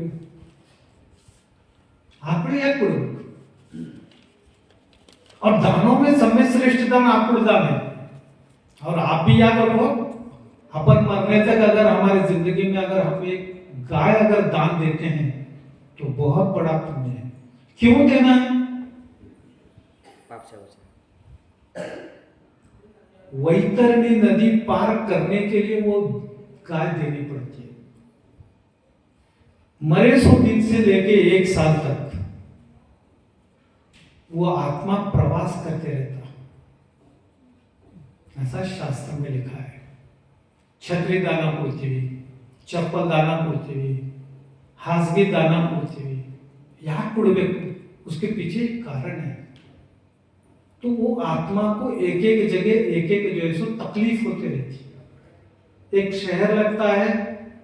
आकुड़ या कुड़बेकु। और दानों में सब में श्रेष्ठ दान आकुड़ दान है। और आप भी याद रखो, अपन मरने तक अगर हमारी जिंदगी में अगर हम एक गाय अगर दान देते हैं तो बहुत बड़ा पुण्य है। क्यों देना है? पाप से बचना। वैतरणी नदी पार करने के लिए वो गाय देनी पड़ती है। मरे 100 दिन से लेके 1 साल तक वो आत्मा प्रवास करते रहता, ऐसा शास्त्र में लिखा है। छत्री दाना पृथ्वी, चप्पल दाना पृथ्वी, हासगी दाना पृथ्वी, यहाँ कुड़बे, उसके पीछे एक कारण है। तो वो आत्मा को एक एक जगह एक एक जो है सो तकलीफ होती रहती है। एक शहर लगता है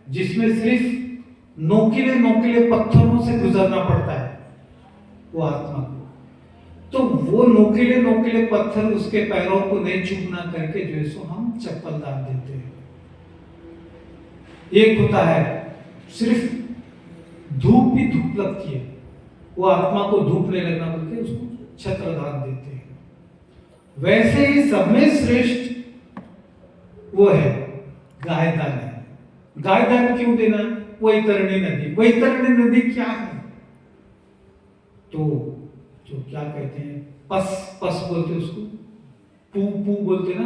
जिसमें सिर्फ नोकीले नोकीले पत्थरों से गुजरना पड़ता है वो आत्मा को। तो वो नोकीले नोकीले पत्थर उसके पैरों को नहीं चुभना करके जो है सो हम चप्पल दान देते हैं। एक होता है सिर्फ धूप भी धूप लगती है, वो आत्मा को धूप नहीं लगना करके उसको छत्र दान देते हैं। वैसे ही सब में श्रेष्ठ वो है गाय दान है। गाय दान क्यों देना? वैतरणी नदी। वैतरणी नदी क्या है? तो जो क्या कहते हैं, पस बोलते उसको, पू बोलते ना,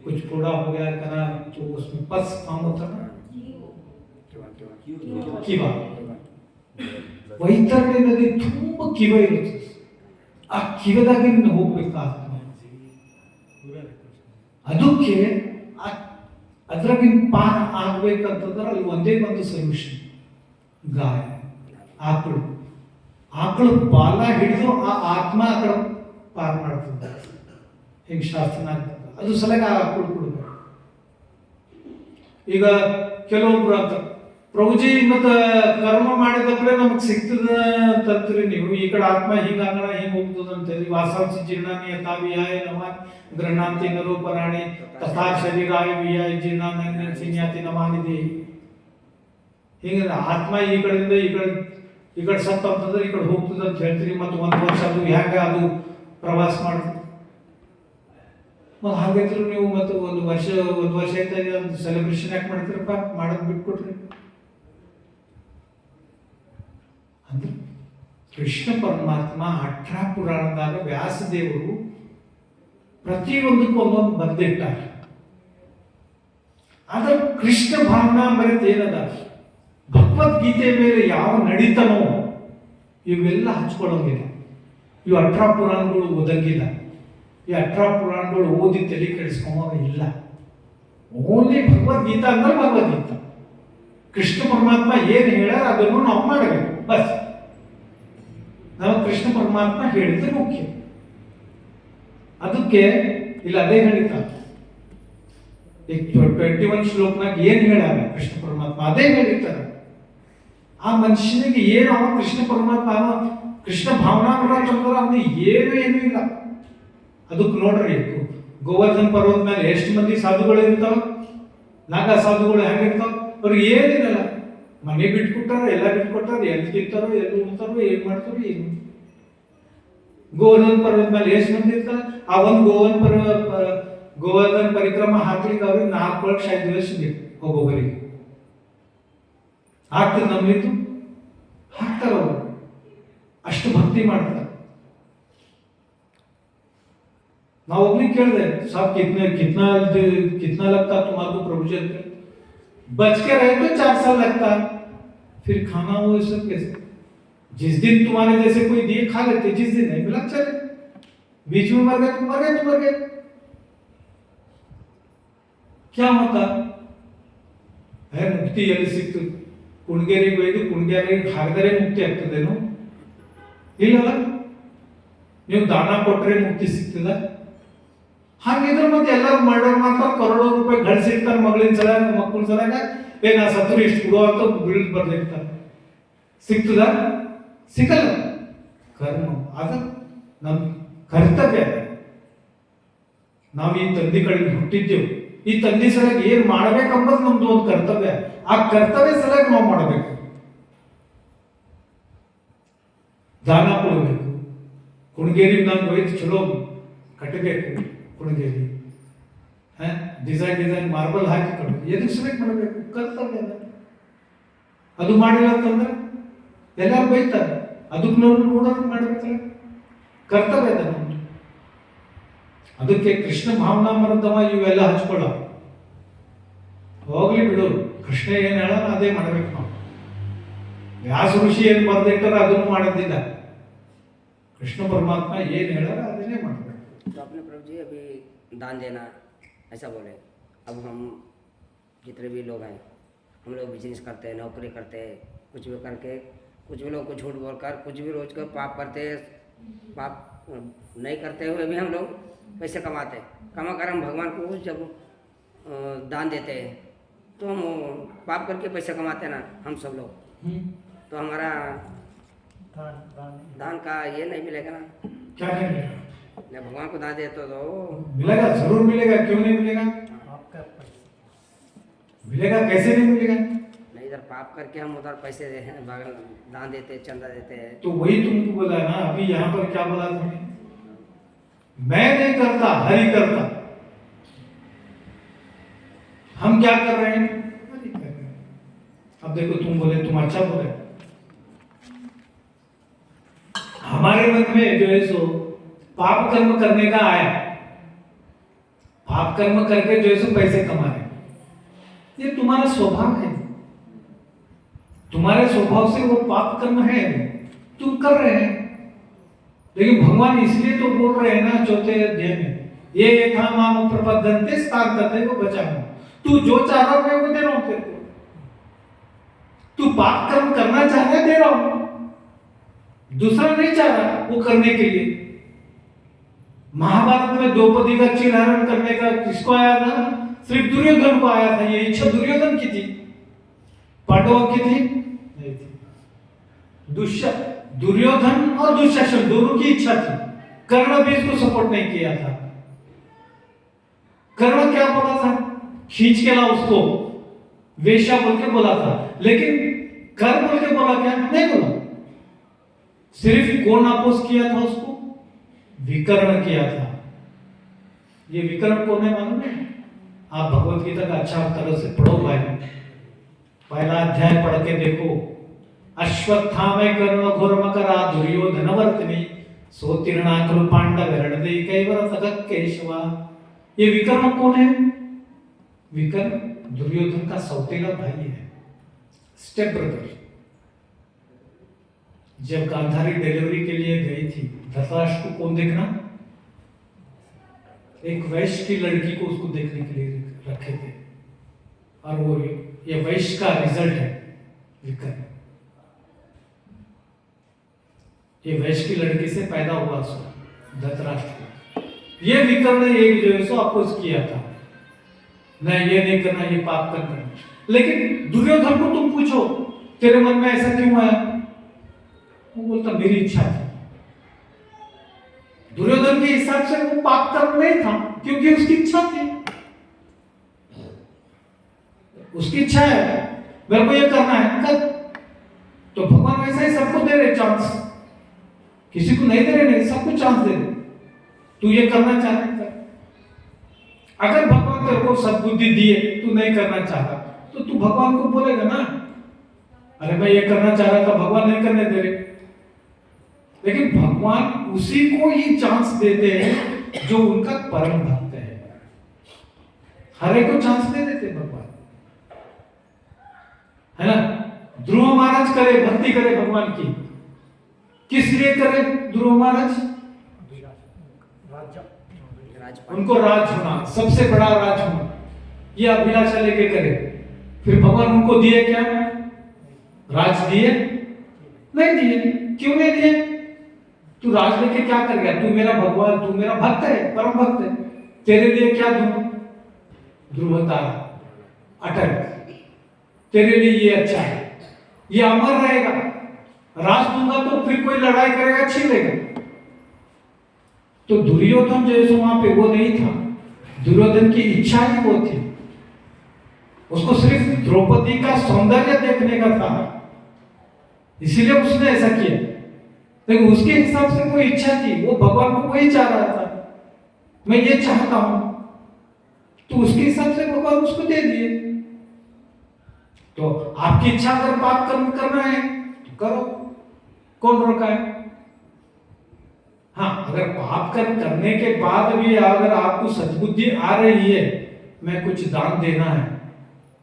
कुछ फोड़ा हो गया करा तो उसमें पस फॉर्म होता ना, ಕಿವ ವೈತರಣಿ ನದಿ ತುಂಬಾ ಕಿವ ಇರುತ್ತೆ. ಆ ಕಿವದಾಗೆ ಹೋಗ್ಬೇಕು ಆತ್ಮ. ಅದಕ್ಕೆ ಅದ್ರಾಗಿನ ಪಾರ ಆಗ್ಬೇಕಂತಂದ್ರೆ ಅಲ್ಲಿ ಒಂದೇ ಒಂದು ಸೊಲ್ಯೂಷನ್, ಗಾಯ, ಆಕಳು ಬಾಲ ಹಿಡಿದು ಆ ಆತ್ಮ ಆ ಕಡೆ ಪಾರ್ ಮಾಡ್ತದೆ. ಹಿಂಗೆ ಶಾಸ್ತ್ರ ಆಗ್ತದೆ. ಅದು ಸಲಗ ಆಕಳು ಕೊಡ್ಬೇಕು. ಈಗ ಕೆಲವೊಬ್ರು ಅಂತ ಪ್ರಭುಜಿ ಮತ್ತ ಕರ್ಮ ಮಾಡಿದಪ್ಲೆ ನಮಗ್ ಸಿಗ್ತದ ಅಂತಂದ್ರಿ ನೀವು, ಈ ಕಡೆ ಆತ್ಮ ಹಿಂಗಾಗಣ ಹಿಂಗ್ ಹೋಗ್ತದ ಅಂತೇಳಿ. ವಾಸಾಂಸಿ ಜೀರ್ಣಾನಿ ಯಥಾವಿಯಾಯ ನಮ ಗೃಹಣಾಂತಿ ನರೋಪರಾಣಿ ತಥಾ ಶರೀರಾಯ ವಿಯಾಯ ಜೀರ್ಣಾನಿ ಸಿನ್ಯಾತಿ ನಮಾನಿದೆ. ಹಿಂಗ ಆತ್ಮ ಈ ಕಡೆಯಿಂದ ಈ ಕಡೆ ಸತ್ತ ಅಂತಂದ್ರೆ ಈ ಕಡೆ ಹೋಗ್ತದ ಅಂತ ಹೇಳ್ತೀರಿ. ಮತ್ತು 1 ವರ್ಷ ಅದು ಹ್ಯಾಂಗ ಅದು ಪ್ರವಾಸ ಮಾಡ್ತದೆ. ಮತ್ತು ಹಾಗೈತ್ರಿ ನೀವು ಮತ್ತು ಒಂದು ವರ್ಷ ಆಯ್ತಾ ಸೆಲೆಬ್ರೇಷನ್ ಯಾಕೆ ಮಾಡ್ತೀರಪ್ಪ? ಮಾಡೋದು ಬಿಟ್ಕೊಟ್ರಿ. ಅಂದ್ರೆ ಕೃಷ್ಣ ಪರಮಾತ್ಮ 18 ಪುರಾಣದಾಗ ವ್ಯಾಸದೇವರು ಪ್ರತಿಯೊಂದಕ್ಕೂ ಒಂದೊಂದು ಬರೆದಿಟ್ಟಾರೆ. ಆದ್ರೆ ಕೃಷ್ಣ ಭಾವನಾಮೃತ ಏನದ, ಭಗವದ್ಗೀತೆ ಮೇಲೆ ಯಾವ ನಡೀತನೋ ಇವೆಲ್ಲ ಹಚ್ಕೊಳ್ಳೋಂಗಿಲ್ಲ. ಇವು 18 ಪುರಾಣಗಳು ಓದಂಗಿಲ್ಲ. ಈ 18 ಪುರಾಣಗಳು ಓದಿ ತಲೆ ಕೆಡಿಸ್ಕೊಂಬ ಇಲ್ಲ. ಓನ್ಲಿ ಭಗವದ್ಗೀತಾ ಅಂದ್ರೆ ಭಗವದ್ಗೀತಾ. ಕೃಷ್ಣ ಪರಮಾತ್ಮ ಏನು ಹೇಳ್ಯಾರ ಅದನ್ನು ನಾವು ಮಾಡಬೇಕು ಬಸ್. ನಾವು ಕೃಷ್ಣ ಪರಮಾತ್ಮ ಹೇಳಿದ್ರೆ ಮುಖ್ಯ. ಅದಕ್ಕೆ ಇಲ್ಲಿ ಅದೇ ಹೇಳಿದ್ದಾರೆ. 21 ಶ್ಲೋಕನಾಗ ಏನ್ ಹೇಳ್ಯಾರ ಕೃಷ್ಣ ಪರಮಾತ್ಮ ಅದೇ ಹೇಳಿರ್ತಾರೆ. ಆ ಮನುಷ್ಯನಿಗೆ ಏನು ಅವ ಕೃಷ್ಣ ಪರಮಾತ್ಮ ಕೃಷ್ಣ ಭಾವನಾಮೃತ ಅಂದ್ರೆ ಅದು ಏನೂ ಇಲ್ಲ. ಅದಕ್ಕೆ ನೋಡ್ರಿ, ಗೋವರ್ಧನ್ ಪರ್ವತ ಮೇಲೆ ಎಷ್ಟು ಮಂದಿ ಸಾಧುಗಳು ಇರ್ತಾವ, ನಾಗ ಸಾಧುಗಳು ಹೆಂಗಿರ್ತಾವ, ಅವ್ರಿಗೆ ಏನಿರಲ್ಲ. ಮನೆ ಬಿಟ್ಕೊಟ್ಟಾರ, ಎಲ್ಲ ಬಿಟ್ಕೊಟ್ಟಾರ, ಎಲ್ಲಿ ತಿಂತಾರೋ ಎಲ್ಲಿ ಉಣ್ತಾರೋ ಏನ್ ಮಾಡ್ತಾರೋ ಏನು. ಗೋವರ್ಧನ್ ಪರ್ವತ ಮೇಲೆ ಎಷ್ಟು ಮಂದಿ ಇರ್ತಾರ, ಆ ಒಂದು ಗೋವರ್ಧನ್ ಪರಿಕ್ರಮ ಹಾಕ್ಲಿಕ್ಕೆ ಅವ್ರಿಗೆ 4 ವರ್ಷ 5 ವರ್ಷ ಬೇಕು ಒಬ್ಬೊಬ್ಬರಿಗೆ. ಹಾಕ್ತಾರೆ, ನಮ್ಮಿದ್ದು ಹಾಕ್ತಾರ ಅವರು, ಅಷ್ಟು ಭಕ್ತಿ ಮಾಡ್ತಾರೆ. ನಾವು ಒಬ್ರಿಗೆ ಕೇಳಿದೆ, साहब कितना लगता तुम्हारे प्रभु जी? बच के रहे तो 4 साल लगता, फिर खाना वो सब कैसे? जिस दिन तुम्हारे जैसे कोई दिए खा लेते, जिस दिन नहीं मिला चले, बीच में मर गए. क्या होता है? मुक्ति ಎಲ್ಲಿ ಸಿಕ್ತು? ಕುಣಗೇರಿಗೆ ಹೋಯ್ತು, ಕುಣಗೇರಿಗೆ ಹಾಕಿದರೆ ಮುಕ್ತಿ ಆಗ್ತದೇನು? ಇಲ್ಲಲ್ಲ. ನೀವು ದಾನ ಕೊಟ್ಟರೆ ಮುಕ್ತಿ ಸಿಗ್ತದ? ಹಾಗಿದ್ರೆ ಮತ್ತೆ ಎಲ್ಲರೂ ಮಾಡೋರು ಮಾಡ್ತಾರೆ, ಕರೋಡೋ ರೂಪಾಯಿ ಗಳಿಸಿರ್ತಾರೆ ಮಕ್ಕಳ ಸಲಗ. ನಾ ಸತ್ರು ಇಷ್ಟು ಕೊಡುವ ಅಂತ ಬಿಲ್ ಬರ್ದಿರ್ತಾರೆ. ಸಿಗ್ತದ? ಸಿಗಲ್ಲ. ಕರ್ಮ ಅದ ನಮ್ಮ ಕರ್ತವ್ಯ. ನಾವು ಈ ತಂದೆ ಕಡೆ ಹುಟ್ಟಿದ್ದೇವೆ. ಈ ತಂದೆ ಸಲುವಾಗಿ ಏನ್ ಮಾಡ್ಬೇಕಂಬುದು ನಮ್ದು ಒಂದು ಕರ್ತವ್ಯ. ಆ ಕರ್ತವ್ಯ ಸಲುವಾಗಿ ನಾವು ಮಾಡಬೇಕು. ದಾನ ಕೊಡಬೇಕು. ಕುಣಗೇರಿ ನಾನು ಒಯ್ದು ಚಲೋ ಕಟ್ಟಬೇಕು. ಕುಣಗೇರಿ ಡಿಸೈನ್ ಮಾರ್ಬಲ್ ಹಾಕಿ ಕೊಡಬೇಕು. ಎದಕ್ಕೆ ಸಲುವಾಗಿ ಮಾಡಬೇಕು? ಕರ್ತವ್ಯ. ಅದು ಮಾಡಿಲ್ಲ ಅಂತಂದ್ರೆ ಎಲ್ಲರೂ ಬೈತಾರೆ. ಅದಕ್ಕೆ ನಾವು ನೋಡೋದು ಮಾಡ್ಬೇಕಲ್ಲ, ಕರ್ತವ್ಯ ಅದ ನಮ್ದು. ಅದಕ್ಕೆ ಕೃಷ್ಣ ಭಾವನಾಮೃತವ ಇವೆಲ್ಲ ಹಚ್ಕೊಳ್ಳೋ ಹೋಗ್ಲಿ ಬಿಡು. ಕೃಷ್ಣ ಏನ್ ಹೇಳ ಅದೇ ಮಾಡ್ಬೇಕು ನಾವು. ವ್ಯಾಸ ಋಷಿ ಏನ್ ಬರ್ದಿಟ್ಟಾರ ಅದನ್ನು ಮಾಡೋದಿಲ್ಲ. कृष्ण परमात्मा ये ಹೇಳಾರ ಅದನ್ನೇ ಮಾಡಬೇಕು. तो अपने प्रभु जी अभी दान देना ऐसा बोले. अब हम जितने भी लोग हैं, हम लोग बिजनेस करते हैं, नौकरी करते हैं, कुछ भी करके कुछ भी लोग को झूठ बोलकर कुछ भी रोज का पाप करते, पाप नहीं करते हुए भी हम लोग पैसे कमाते. कमा कर हम भगवान को जब दान देते हैं तो हम पाप करके पैसे कमाते ना हम सब लोग. तो हमारा दान का ये नहीं मिलेगा ना. क्या नहीं मिलेगा? मैं भगवान को दान देता तो मिलेगा, जरूर मिलेगा. क्यों नहीं मिलेगा? आपका मिलेगा, कैसे नहीं मिलेगा? नहीं, इधर पाप करके हम उधर पैसे दान देते, चंदा देते हैं. तो वही तुमको बोला ना अभी. यहाँ पर क्या बोला तुमने? मैं नहीं करता, हरि करता. हम क्या कर रहे हैं? हरि कर रहे हैं. अब देखो, तुम बोले, तुम अच्छा बोले. हमारे मन में जो है सो पाप कर्म करने का आया. पाप कर्म करके जो है सो पैसे कमा रहे. ये तुम्हारा स्वभाव है. तुम्हारे स्वभाव से वो पाप कर्म है, तुम कर रहे हैं. लेकिन भगवान इसलिए तो बोल रहे हैं ना चौथे अध्याय में, ये था माम प्रपद्यन्ते स्थान को बचाओ. तू जो चाह रहा है वो दे रहा हूं तेरे को. तू पाप कर्म करना चाह रहा है, दे रहा हूं. दूसरा नहीं चाह रहा वो करने के लिए. महाभारत में द्रौपदी का चिरहरण करने का किसको आया था? सिर्फ दुर्योधन को आया था. ये इच्छा दुर्योधन की थी, पांडवों की थी नहीं थी. दुर्योधन और दुशासन दोनों की इच्छा थी. कर्ण भी इसको सपोर्ट नहीं किया था. कर्ण क्या बोला था? खींच के ला उसको, वेश्या बोल के बोला था. लेकिन कर्ण बोल के बोला क्या? नहीं बोला. सिर्फ कौन अपोज किया था उसको? विकर्ण किया था. ये विकर्ण कौन है मालूम है? आप भगवत गीता का अच्छा तरह से पढ़ो भाई. पहला अध्याय पढ़ के देखो. अश्वत्थामे कर्ण घोरमकरा दुर्योधनवर्तिनी सोतीर्णा कुरु पांडव रणदे कैवर सगत केशवा. ये विकर्ण कौन है? विकर्ण दुर्योधन का सौतेला भाई है, स्टेप ब्रदर. जब गांधारी डिलीवरी के लिए गई थी, धृतराष्ट्र को कौन देखना? एक वैश्य की लड़की को उसको देखने के लिए रखे थे. और वो ये वैश्य का रिजल्ट है विकर्ण. ये वैश्य की लड़की से पैदा हुआ सो धृतराष्ट्र को. ये विकर्ण ने एक जो है सो अपोज किया था, नहीं ये नहीं करना, ये पाप करना. लेकिन दुर्योधन को तुम पूछो तेरे मन में ऐसा क्यों आया? वो बोलता मेरी इच्छा थी. दुर्योधन के हिसाब से वो पाप कर्म नहीं था, क्योंकि उसकी इच्छा थी. उसकी इच्छा है मेरे को ये करना है कर. तो भगवान वैसा ही सबको दे रहे चांस. किसी को नहीं दे रहे, नहीं सबको चांस दे रहे. तू ये करना चाहता कर. अगर भगवान तेरे को सद्बुद्धि दिए, तू नहीं करना चाहता, तो तू भगवान को बोलेगा ना, अरे मैं ये करना चाह रहा था, भगवान नहीं करने दे रहे. लेकिन भगवान उसी को ही चांस देते हैं जो उनका परम भक्त है. हर एक को चांस दे देते भगवान, है ना. ध्रुव महाराज करे, भक्ति करे भगवान की. किस लिए करे ध्रुव महाराज? उनको राज होना, सबसे बड़ा राज होना, ये अभिलाषा लेके करे. फिर भगवान उनको दिए क्या? राज दिए? नहीं दिए. क्यों नहीं दिए? तू राज लेके क्या कर गया? तू मेरा भगवान, तू मेरा भक्त है, परम भक्त है. तेरे लिए क्या दूं? ध्रुव तारा अटल. तेरे लिए ये अच्छा है, ये अमर रहेगा. राज दूंगा तो फिर कोई लड़ाई करेगा, छीन लेगा. तो दुर्योधन जो है वहां पे वो नहीं था. दुर्योधन की इच्छा ही वो थी, उसको सिर्फ द्रौपदी का सौंदर्य देखने का था, इसीलिए उसने ऐसा किया। लेकिन उसके हिसाब से कोई इच्छा थी, वो भगवान को वही चाह रहा था, मैं ये चाहता हूं, तो उसके हिसाब से भगवान उसको दे दिए। तो आपकी इच्छा अगर पाप कर्म करना है तो करो, कौन रोका है? हाँ, अगर पाप कर्म करने के बाद भी अगर आपको सद्बुद्धि आ रही है, मैं कुछ दान देना है,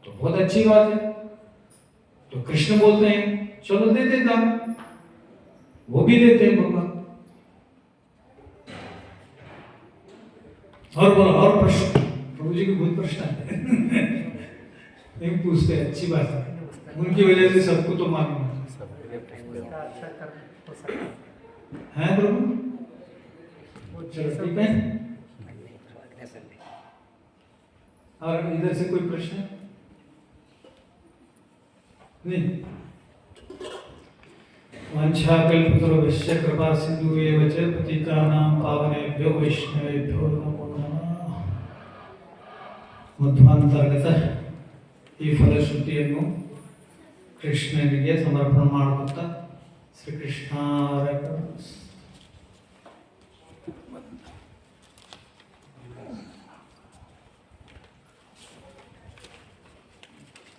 तो बहुत अच्छी बात है। तो कृष्ण बोलते हैं चलो दे दे दान, वो भी देते हैं भगवान। और बोलो, और प्रश्न? प्रभु जी के बहुत प्रश्न आते हैं नहीं पूछते, अच्छी बात है, उनकी वजह से सबको तो मालूम है। उसका अच्छा कर्म हो सकता हैं प्रभु? वो चलो जैसा ठीक है। और इधर से कोई प्रश्न नहीं? वाञ्छाकल्पतरुभ्यश्च कृपा सिन्धुभ्येव च पतितानां पावनेभ्यो वैष्णवेभ्यो नमो नमः। ಮಧ್ವಾಂತರ್ಗತ ಈ ಫಲಶ್ರುತಿಯನ್ನು ಕೃಷ್ಣನಿಗೆ ಸಮರ್ಪಣೆ ಮಾಡುತ್ತಾ ಶ್ರೀಕೃಷ್ಣ